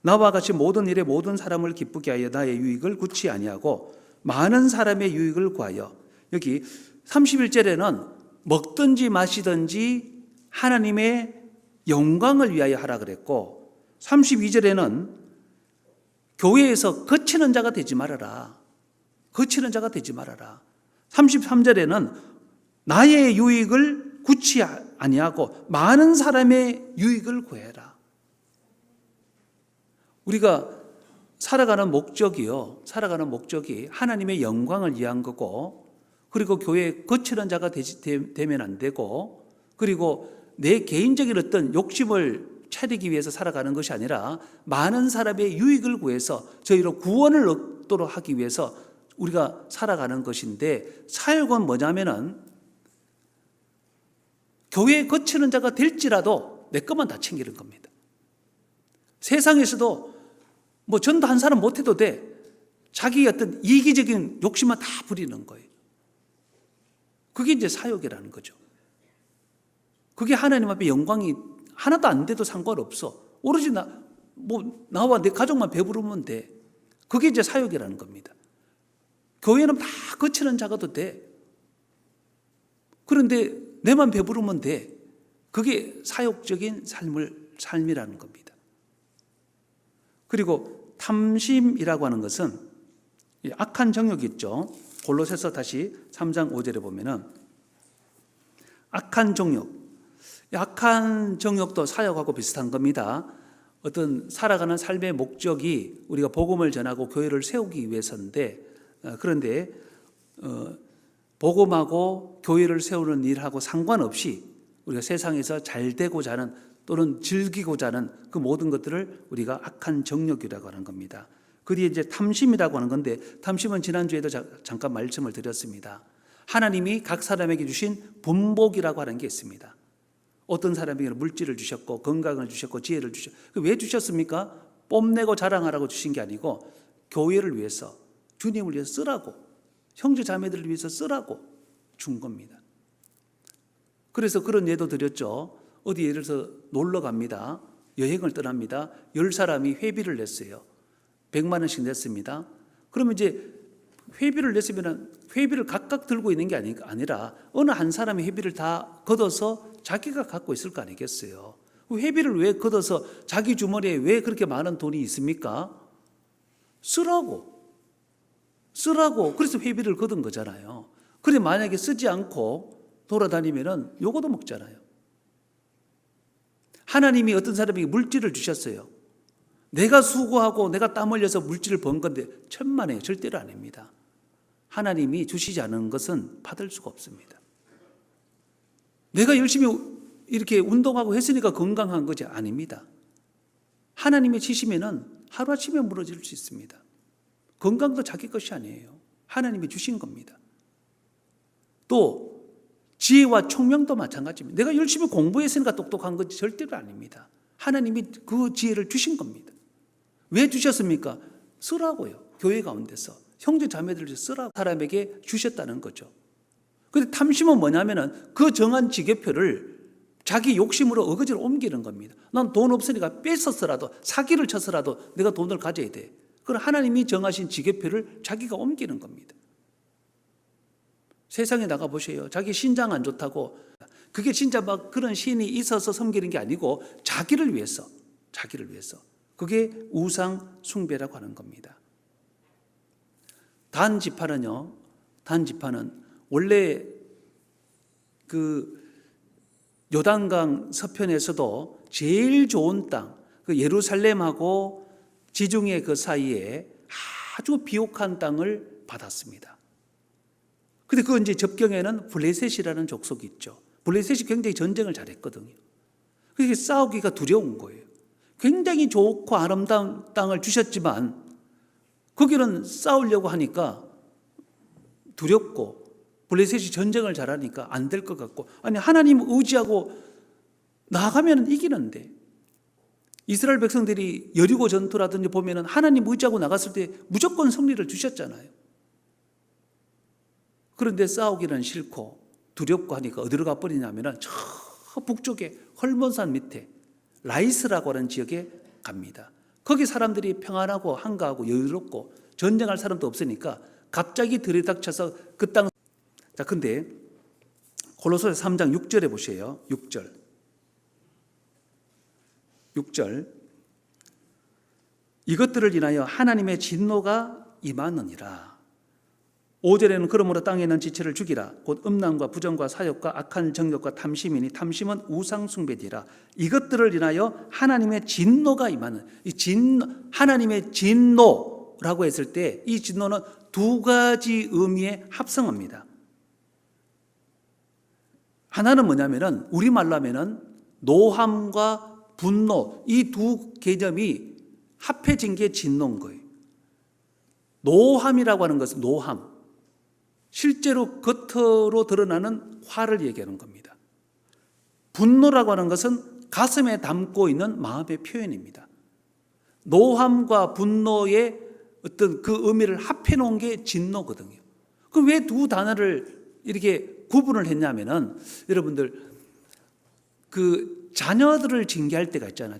나와 같이 모든 일에 모든 사람을 기쁘게 하여 나의 유익을 구치 아니하고 많은 사람의 유익을 구하여. 여기 31절에는 먹든지 마시든지 하나님의 영광을 위하여 하라 그랬고, 32절에는 교회에서 거치는 자가 되지 말아라. 거치는 자가 되지 말아라. 33절에는 나의 유익을 구치 아니하고 많은 사람의 유익을 구해라. 우리가 살아가는 목적이 하나님의 영광을 위한 거고, 그리고 교회에 거치는 자가 되면 안 되고, 그리고 내 개인적인 어떤 욕심을 차리기 위해서 살아가는 것이 아니라 많은 사람의 유익을 구해서 저희로 구원을 얻도록 하기 위해서 우리가 살아가는 것인데, 사역은 뭐냐면은 교회에 거치는 자가 될지라도 내 것만 다 챙기는 겁니다. 세상에서도 뭐 전도 한 사람 못해도 돼. 자기 어떤 이기적인 욕심만 다 부리는 거예요. 그게 이제 사역이라는 거죠. 그게 하나님 앞에 영광이 하나도 안 돼도 상관없어. 오로지 나와 내 가족만 배부르면 돼. 그게 이제 사역이라는 겁니다. 교회는 다 거치는 자가도 돼. 그런데 내만 배부르면 돼. 그게 사역적인 삶이라는 겁니다. 그리고 탐심이라고 하는 것은 악한 정욕이 있죠. 골로새서 다시 3장 5절에 보면은 악한 정욕도 사역하고 비슷한 겁니다. 어떤 살아가는 삶의 목적이 우리가 복음을 전하고 교회를 세우기 위해서인데, 그런데 복음하고 교회를 세우는 일하고 상관없이 우리가 세상에서 잘 되고자 하는 또는 즐기고자 하는 그 모든 것들을 우리가 악한 정욕이라고 하는 겁니다. 그 뒤에 이제 탐심이라고 하는 건데, 탐심은 지난주에도 잠깐 말씀을 드렸습니다. 하나님이 각 사람에게 주신 분복이라고 하는 게 있습니다. 어떤 사람에게는 물질을 주셨고 건강을 주셨고 지혜를 주셨고, 왜 주셨습니까? 뽐내고 자랑하라고 주신 게 아니고 교회를 위해서, 주님을 위해서 쓰라고, 형제 자매들을 위해서 쓰라고 준 겁니다. 그래서 그런 예도 드렸죠. 어디 예를 들어서 놀러 갑니다. 여행을 떠납니다. 10사람이 회비를 냈어요. 100만 원씩 냈습니다. 그러면 이제 회비를 냈으면 회비를 각각 들고 있는 게 아니라 어느 한 사람이 회비를 다 걷어서 자기가 갖고 있을 거 아니겠어요? 회비를 왜 걷어서 자기 주머니에 왜 그렇게 많은 돈이 있습니까? 쓰라고. 그래서 회비를 걷은 거잖아요. 그래 만약에 쓰지 않고 돌아다니면은 요거도 먹잖아요. 하나님이 어떤 사람에게 물질을 주셨어요. 내가 수고하고 내가 땀 흘려서 물질을 번 건데 천만에요. 절대로 아닙니다. 하나님이 주시지 않은 것은 받을 수가 없습니다. 내가 열심히 이렇게 운동하고 했으니까 건강한 거지 아닙니다. 하나님이 치시면은 하루아침에 무너질 수 있습니다. 건강도 자기 것이 아니에요. 하나님이 주신 겁니다. 또 지혜와 총명도 마찬가지입니다. 내가 열심히 공부했으니까 똑똑한 것이 절대로 아닙니다. 하나님이 그 지혜를 주신 겁니다. 왜 주셨습니까? 쓰라고요. 교회 가운데서 형제 자매들 쓰라고 사람에게 주셨다는 거죠. 그런데 탐심은 뭐냐면은 그 정한 지계표를 자기 욕심으로 어거지로 옮기는 겁니다. 난 돈 없으니까 뺏었어라도 사기를 쳤어라도 내가 돈을 가져야 돼. 그럼 하나님이 정하신 지계표를 자기가 옮기는 겁니다. 세상에 나가 보세요. 자기 신장 안 좋다고 그게 진짜 막 그런 신이 있어서 섬기는 게 아니고 자기를 위해서. 그게 우상 숭배라고 하는 겁니다. 단지파는 원래 그 요단강 서편에서도 제일 좋은 땅, 그 예루살렘하고 지중해 그 사이에 아주 비옥한 땅을 받았습니다. 근데 그 이제 접경에는 블레셋이라는 족속이 있죠. 블레셋이 굉장히 전쟁을 잘했거든요. 그게 싸우기가 두려운 거예요. 굉장히 좋고 아름다운 땅을 주셨지만 거기는 싸우려고 하니까 두렵고 블레셋이 전쟁을 잘하니까 안 될 것 같고 아니 하나님 의지하고 나가면 이기는데 이스라엘 백성들이 여리고 전투라든지 보면은 하나님 의지하고 나갔을 때 무조건 승리를 주셨잖아요. 그런데 싸우기는 싫고 두렵고 하니까 어디로 가버리냐면은 저 북쪽에 헐몬산 밑에 라이스라고 하는 지역에 갑니다. 거기 사람들이 평안하고 한가하고 여유롭고 전쟁할 사람도 없으니까 갑자기 들이닥쳐서 그 땅. 자, 근데 골로새서 3장 6절에 보세요. 6절. 이것들을 인하여 하나님의 진노가 임하느니라. 5절에는 그러므로 땅에 있는 지체를 죽이라. 곧 음란과 부정과 사욕과 악한 정욕과 탐심이니 탐심은 우상 숭배니라. 이것들을 인하여 하나님의 진노가 임하는 하나님의 진노라고 했을 때 이 진노는 두 가지 의미에 합성합니다. 하나는 뭐냐면은 우리말로 하면은 노함과 분노 이 두 개념이 합해진 게 진노인 거예요. 노함이라고 하는 것은 노함. 실제로 겉으로 드러나는 화를 얘기하는 겁니다. 분노라고 하는 것은 가슴에 담고 있는 마음의 표현입니다. 노함과 분노의 어떤 그 의미를 합해 놓은 게 진노거든요. 그럼 왜 두 단어를 이렇게 구분을 했냐면은 여러분들 그 자녀들을 징계할 때가 있잖아요.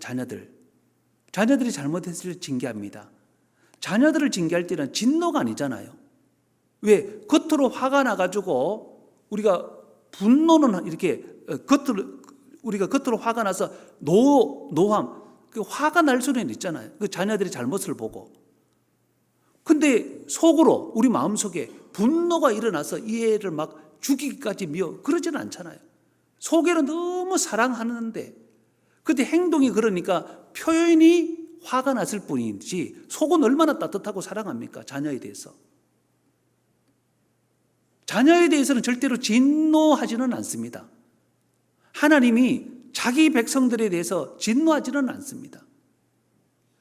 자녀들이 잘못했을 때 징계합니다. 자녀들을 징계할 때는 진노가 아니잖아요. 왜? 겉으로 화가 나가지고 우리가 분노는 이렇게 우리가 겉으로 화가 나서 노함, 그 화가 날 수는 있잖아요. 그 자녀들이 잘못을 보고. 근데 속으로 우리 마음속에 분노가 일어나서 이 애를 막 죽이기까지 그러지는 않잖아요. 속에는 너무 사랑하는데 근데 행동이 그러니까 표현이 화가 났을 뿐이지 속은 얼마나 따뜻하고 사랑합니까? 자녀에 대해서. 자녀에 대해서는 절대로 진노하지는 않습니다. 하나님이 자기 백성들에 대해서 진노하지는 않습니다.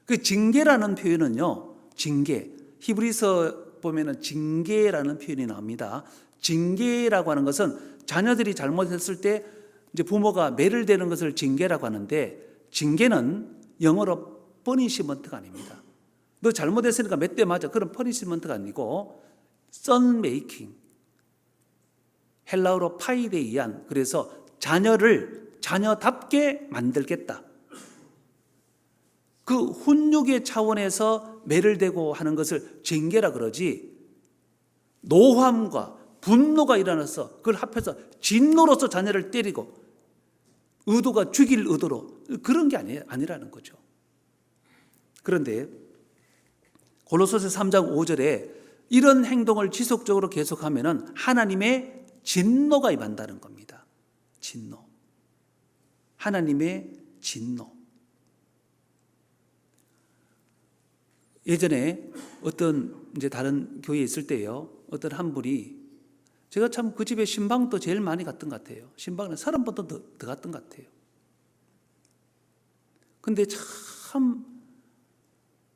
그 징계라는 표현은요, 징계. 히브리서 보면은 징계라는 표현이 나옵니다. 징계라고 하는 것은 자녀들이 잘못했을 때 이제 부모가 매를 대는 것을 징계라고 하는데 징계는 영어로 퍼니시먼트가 아닙니다. 너 잘못했으니까 몇 대 맞아. 그런 퍼니시먼트가 아니고 선 메이킹. 헬라어로 파이데이안. 그래서 자녀를 자녀답게 만들겠다. 그 훈육의 차원에서 매를 대고 하는 것을 징계라 그러지 노함과 분노가 일어나서 그걸 합해서 진노로서 자녀를 때리고 의도가 죽일 의도로 그런 게 아니라는 거죠. 그런데 골로새서 3장 5절에 이런 행동을 지속적으로 계속하면은 하나님의 진노가 임한다는 겁니다. 진노. 하나님의 진노. 예전에 어떤 이제 다른 교회에 있을 때요, 어떤 한 분이 제가 참 그 집에 신방도 제일 많이 갔던 것 같아요. 신방은 30번도 더 갔던 것 같아요. 근데 참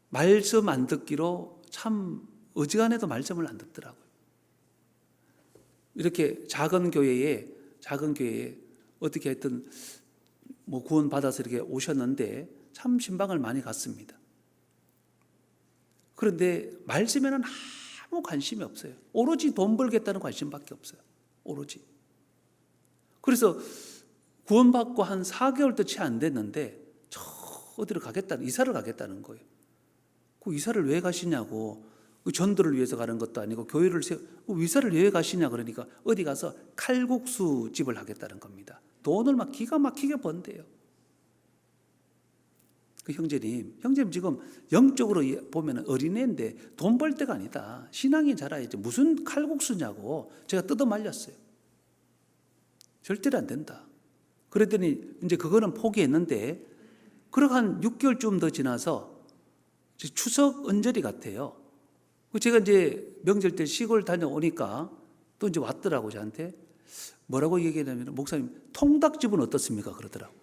말씀 안 듣기로 참 어지간해도 말씀을 안 듣더라고요. 이렇게 작은 교회에 어떻게 하여튼 뭐 구원 받아서 이렇게 오셨는데 참 신방을 많이 갔습니다. 그런데 말씀에는 아무 관심이 없어요. 오로지 돈 벌겠다는 관심밖에 없어요. 오로지. 그래서 구원받고 한 4개월도 채 안 됐는데 저 어디로 이사를 가겠다는 거예요. 그 이사를 왜 가시냐고. 그 전도를 위해서 가는 것도 아니고 교회를 이사를 왜 가시냐 그러니까 어디 가서 칼국수 집을 하겠다는 겁니다. 돈을 막 기가 막히게 번대요. 그 형제님 지금 영적으로 보면 어린애인데 돈 벌 때가 아니다. 신앙이 자라야지. 무슨 칼국수냐고 제가 뜯어 말렸어요. 절대로 안 된다. 그랬더니 이제 그거는 포기했는데 그러고 한 6개월쯤 더 지나서 추석 언저리 같아요. 제가 이제 명절 때 시골 다녀오니까 또 이제 왔더라고 저한테. 뭐라고 얘기하냐면 목사님 통닭집은 어떻습니까? 그러더라고.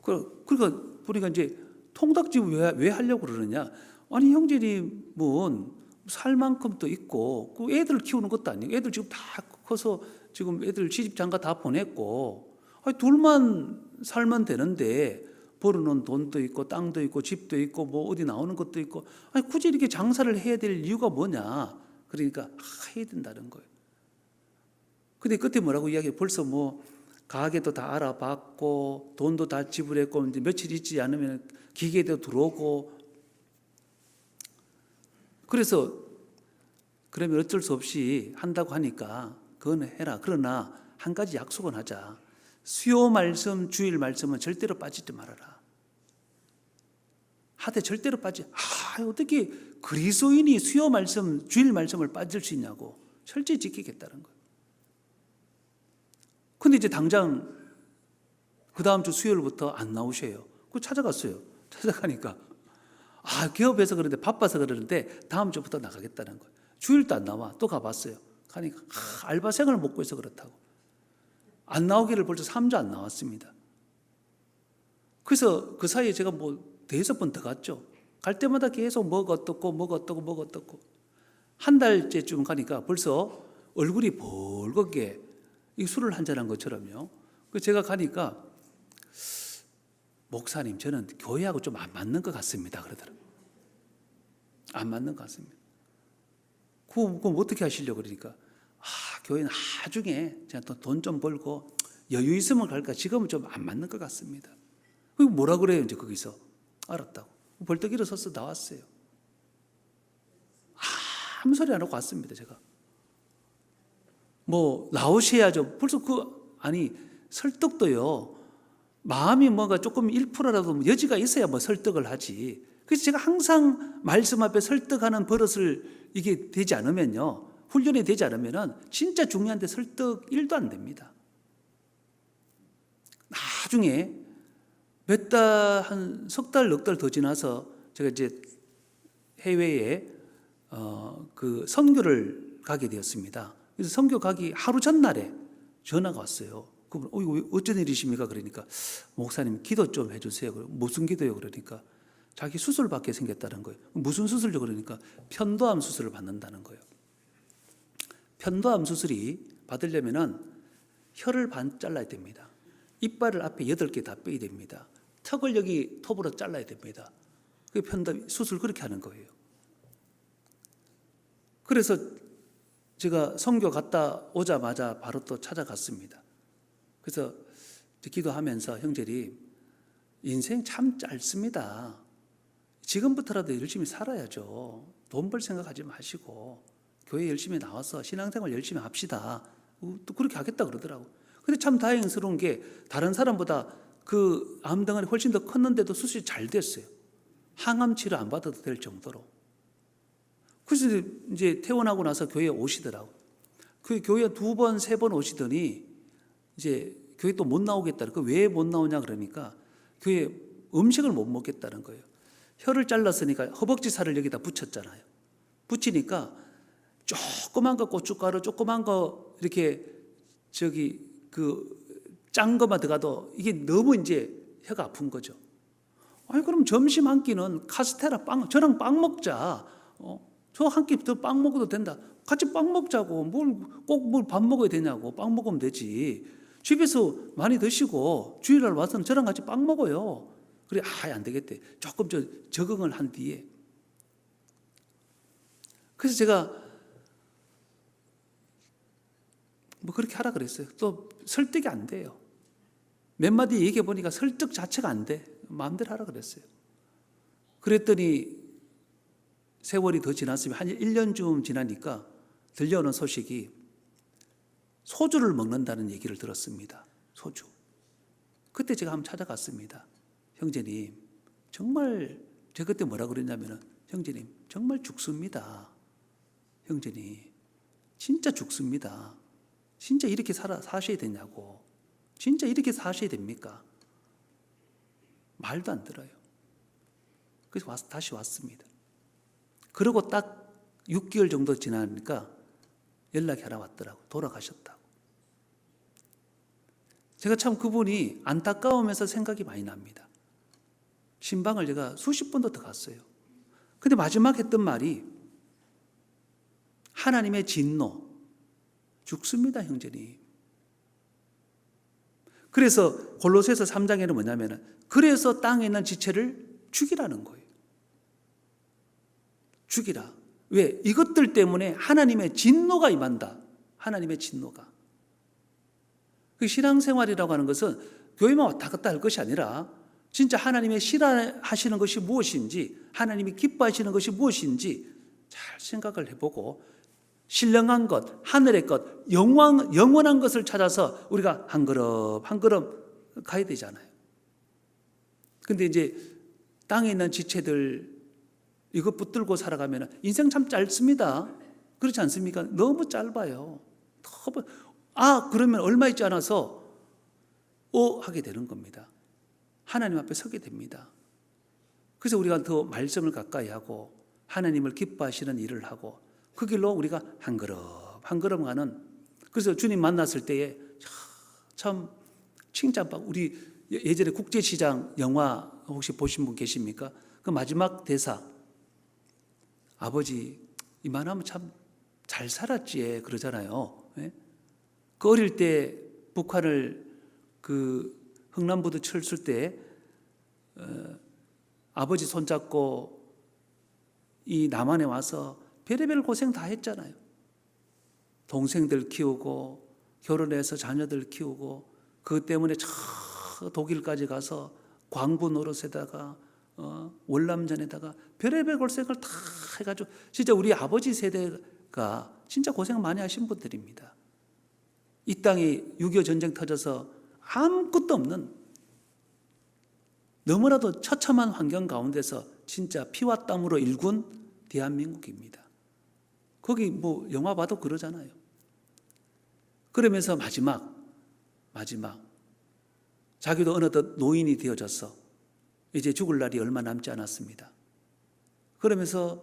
그러니까 보니까 이제 통닭집 왜 하려고 그러느냐? 아니 형제님은 살 만큼도 있고 그 애들 키우는 것도 아니고 애들 지금 다 커서 지금 애들 시집 장가 다 보냈고 아니 둘만 살면 되는데 벌어놓은 돈도 있고 땅도 있고 집도 있고 뭐 어디 나오는 것도 있고 아니 굳이 이렇게 장사를 해야 될 이유가 뭐냐? 그러니까 해야 된다는 거예요. 근데 그때 뭐라고 이야기해? 벌써 뭐 가게도 다 알아봤고 돈도 다 지불했고 이제 며칠 있지 않으면 기계도 들어오고 그래서 그러면 어쩔 수 없이 한다고 하니까 그건 해라. 그러나 한 가지 약속은 하자. 수요 말씀, 주일 말씀은 절대로 빠지지 말아라. 하되 절대로 어떻게 그리스도인이 수요 말씀, 주일 말씀을 빠질 수 있냐고 철저히 지키겠다는 거예요. 근데 이제 당장 그 다음 주 수요일부터 안 나오셔요. 그 찾아갔어요. 찾아가니까 기업에서 그런데 바빠서 그러는데 다음 주부터 나가겠다는 거예요. 주일도 안 나와. 또 가봤어요. 가니까 알바생을 먹고 있어 그렇다고. 안 나오기를 벌써 3주 안 나왔습니다. 그래서 그 사이에 제가 뭐 5번 더 갔죠. 갈 때마다 계속 뭐가 어떻고 한 달째쯤 가니까 벌써 얼굴이 벌겋게 이 술을 한잔한 것처럼요. 그래서 제가 가니까 목사님 저는 교회하고 좀 안 맞는 것 같습니다 그러더라고요. 안 맞는 것 같습니다. 그럼 어떻게 하시려고 그러니까 교회는 나중에 제가 돈 좀 벌고 여유 있으면 갈까 지금은 좀 안 맞는 것 같습니다. 그리고 뭐라 그래요 이제 거기서 알았다고 벌떡 일어서서 나왔어요. 아무 소리 안 하고 왔습니다. 제가 뭐 나오셔야죠. 벌써 설득도요. 마음이 뭔가 조금 1%라도 여지가 있어야 뭐 설득을 하지. 그래서 제가 항상 말씀 앞에 설득하는 버릇을 이게 되지 않으면요. 훈련이 되지 않으면은 진짜 중요한데 설득 1도 안 됩니다. 나중에 한 석 달, 넉 달 더 지나서 제가 이제 해외에 그 선교를 가게 되었습니다. 그래서 선교 가기 하루 전날에 전화가 왔어요. 그분, 이거 어쩐 일이십니까? 그러니까 목사님 기도 좀 해주세요. 무슨 기도요? 그러니까 자기 수술 받게 생겼다는 거예요. 무슨 수술요? 그러니까 편도암 수술을 받는다는 거예요. 편도암 수술이 받으려면은 혀를 반 잘라야 됩니다. 이빨을 앞에 8개 다 빼야 됩니다. 턱을 여기 톱으로 잘라야 됩니다. 그 편도암 수술 그렇게 하는 거예요. 그래서 제가 선교 갔다 오자마자 바로 또 찾아갔습니다. 그래서 기도하면서 형제님 인생 참 짧습니다. 지금부터라도 열심히 살아야죠. 돈 벌 생각하지 마시고 교회 열심히 나와서 신앙생활 열심히 합시다. 또 그렇게 하겠다 그러더라고. 근데 참 다행스러운 게 다른 사람보다 그 암덩어리 훨씬 더 컸는데도 수술이 잘 됐어요. 항암 치료 안 받아도 될 정도로. 그래서 이제 퇴원하고 나서 교회에 오시더라고. 그 교회에 2번, 3번 오시더니 이제 교회 또 못 나오겠다. 왜 못 나오냐 그러니까 교회 음식을 못 먹겠다는 거예요. 혀를 잘랐으니까 허벅지 살을 여기다 붙였잖아요. 붙이니까 조그만 거 고춧가루, 조그만 거 이렇게 짠 거만 들어가도 이게 너무 이제 혀가 아픈 거죠. 아니 그럼 점심 한 끼는 카스테라 빵, 저랑 빵 먹자. 저 한 끼 더 빵 먹어도 된다. 같이 빵 먹자고. 뭘 밥 먹어야 되냐고. 빵 먹으면 되지. 집에서 많이 드시고 주일날 와서는 저랑 같이 빵 먹어요. 그래, 안 되겠대. 조금 적응을 한 뒤에. 그래서 제가 뭐 그렇게 하라 그랬어요. 또 설득이 안 돼요. 몇 마디 얘기해 보니까 설득 자체가 안 돼. 마음대로 하라 그랬어요. 그랬더니 세월이 더 지났으면 한 1년쯤 지나니까 들려오는 소식이 소주를 먹는다는 얘기를 들었습니다. 소주. 그때 제가 한번 찾아갔습니다. 형제님, 정말 제가 그때 뭐라 그랬냐면은 형제님, 정말 죽습니다. 형제님, 진짜 죽습니다. 진짜 이렇게 사셔야 되냐고. 진짜 이렇게 사셔야 됩니까? 말도 안 들어요. 그래서 다시 왔습니다. 그러고 딱 6개월 정도 지나니까 연락이 하나 왔더라고. 돌아가셨다고. 제가 참 그분이 안타까우면서 생각이 많이 납니다. 신방을 제가 수십 번도 더 갔어요. 근데 마지막 했던 말이 하나님의 진노. 죽습니다, 형제님. 그래서 골로새서 3장에는 뭐냐면은 그래서 땅에 있는 지체를 죽이라는 거예요. 죽이라. 왜? 이것들 때문에 하나님의 진노가 임한다. 하나님의 진노가. 그 신앙생활이라고 하는 것은 교회만 왔다 갔다 할 것이 아니라 진짜 하나님의 싫어하시는 것이 무엇인지, 하나님이 기뻐하시는 것이 무엇인지 잘 생각을 해보고 신령한 것, 하늘의 것, 영원한 것을 찾아서 우리가 한 걸음 한 걸음 가야 되잖아요. 근데 이제 땅에 있는 지체들 이것 붙들고 살아가면 인생 참 짧습니다. 그렇지 않습니까? 너무 짧아요. 그러면 얼마 있지 않아서 하게 되는 겁니다. 하나님 앞에 서게 됩니다. 그래서 우리가 더 말씀을 가까이 하고 하나님을 기뻐하시는 일을 하고 그 길로 우리가 한 걸음 한 걸음 가는. 그래서 주님 만났을 때에 참 칭찬받고, 우리 예전에 국제시장 영화 혹시 보신 분 계십니까? 그 마지막 대사, 아버지 이만하면 참 잘 살았지 그러잖아요. 예? 그 어릴 때 북한을 그 흥남부도 쳤을 때 아버지 손잡고 이 남한에 와서 별의별 고생 다 했잖아요. 동생들 키우고 결혼해서 자녀들 키우고 그것 때문에 저 독일까지 가서 광부 노릇에다가 월남전에다가 별의별 고생을 다 해가지고 진짜 우리 아버지 세대가 진짜 고생 많이 하신 분들입니다. 이 땅이 6.25 전쟁 터져서 아무것도 없는 너무나도 처참한 환경 가운데서 진짜 피와 땀으로 일군 대한민국입니다. 거기 뭐 영화 봐도 그러잖아요. 그러면서 마지막 자기도 어느덧 노인이 되어져서 이제 죽을 날이 얼마 남지 않았습니다. 그러면서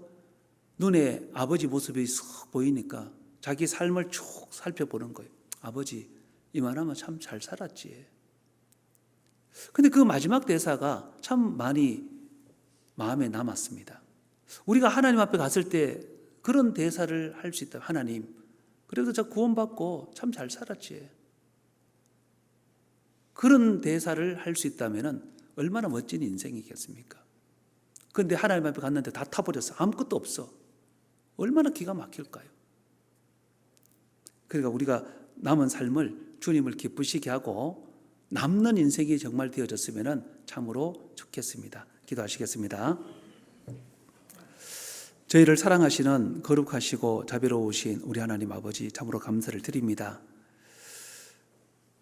눈에 아버지 모습이 쏙 보이니까 자기 삶을 쭉 살펴보는 거예요. 아버지 이만하면 참 잘 살았지. 근데 그 마지막 대사가 참 많이 마음에 남았습니다. 우리가 하나님 앞에 갔을 때 그런 대사를 할 수 있다. 하나님, 그래도 저 구원받고 참 잘 살았지. 그런 대사를 할 수 있다면 얼마나 멋진 인생이겠습니까? 그런데 하나님 앞에 갔는데 다 타버렸어. 아무것도 없어. 얼마나 기가 막힐까요? 그러니까 우리가 남은 삶을 주님을 기쁘시게 하고 남는 인생이 정말 되어졌으면 참으로 좋겠습니다. 기도하시겠습니다. 저희를 사랑하시는 거룩하시고 자비로우신 우리 하나님 아버지, 참으로 감사를 드립니다.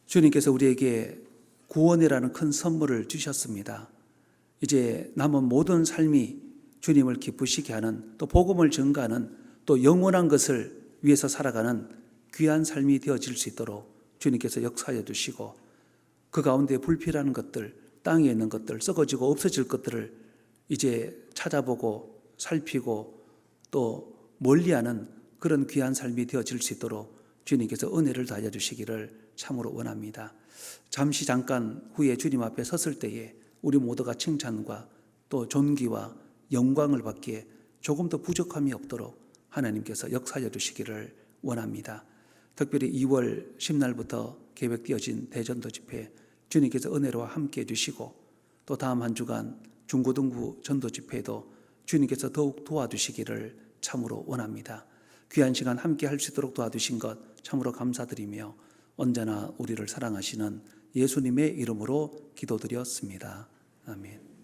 주님께서 우리에게 구원이라는 큰 선물을 주셨습니다. 이제 남은 모든 삶이 주님을 기쁘시게 하는, 또 복음을 전가하는, 또 영원한 것을 위해서 살아가는 귀한 삶이 되어질 수 있도록 주님께서 역사해 주시고, 그 가운데 불필요한 것들, 땅에 있는 것들, 썩어지고 없어질 것들을 이제 찾아보고 살피고 또 멀리하는 그런 귀한 삶이 되어질 수 있도록 주님께서 은혜를 다하여 주시기를 참으로 원합니다. 잠깐 후에 주님 앞에 섰을 때에 우리 모두가 칭찬과 또 존귀와 영광을 받기에 조금 더 부족함이 없도록 하나님께서 역사하여 주시기를 원합니다. 특별히 2월 10날부터 계획되어진 대전도 집회, 주님께서 은혜로 함께 해주시고, 또 다음 한 주간 중고등부 전도 집회도 주님께서 더욱 도와주시기를 참으로 원합니다. 귀한 시간 함께 할 수 있도록 도와주신 것 참으로 감사드리며 언제나 우리를 사랑하시는 예수님의 이름으로 기도드렸습니다. 아멘.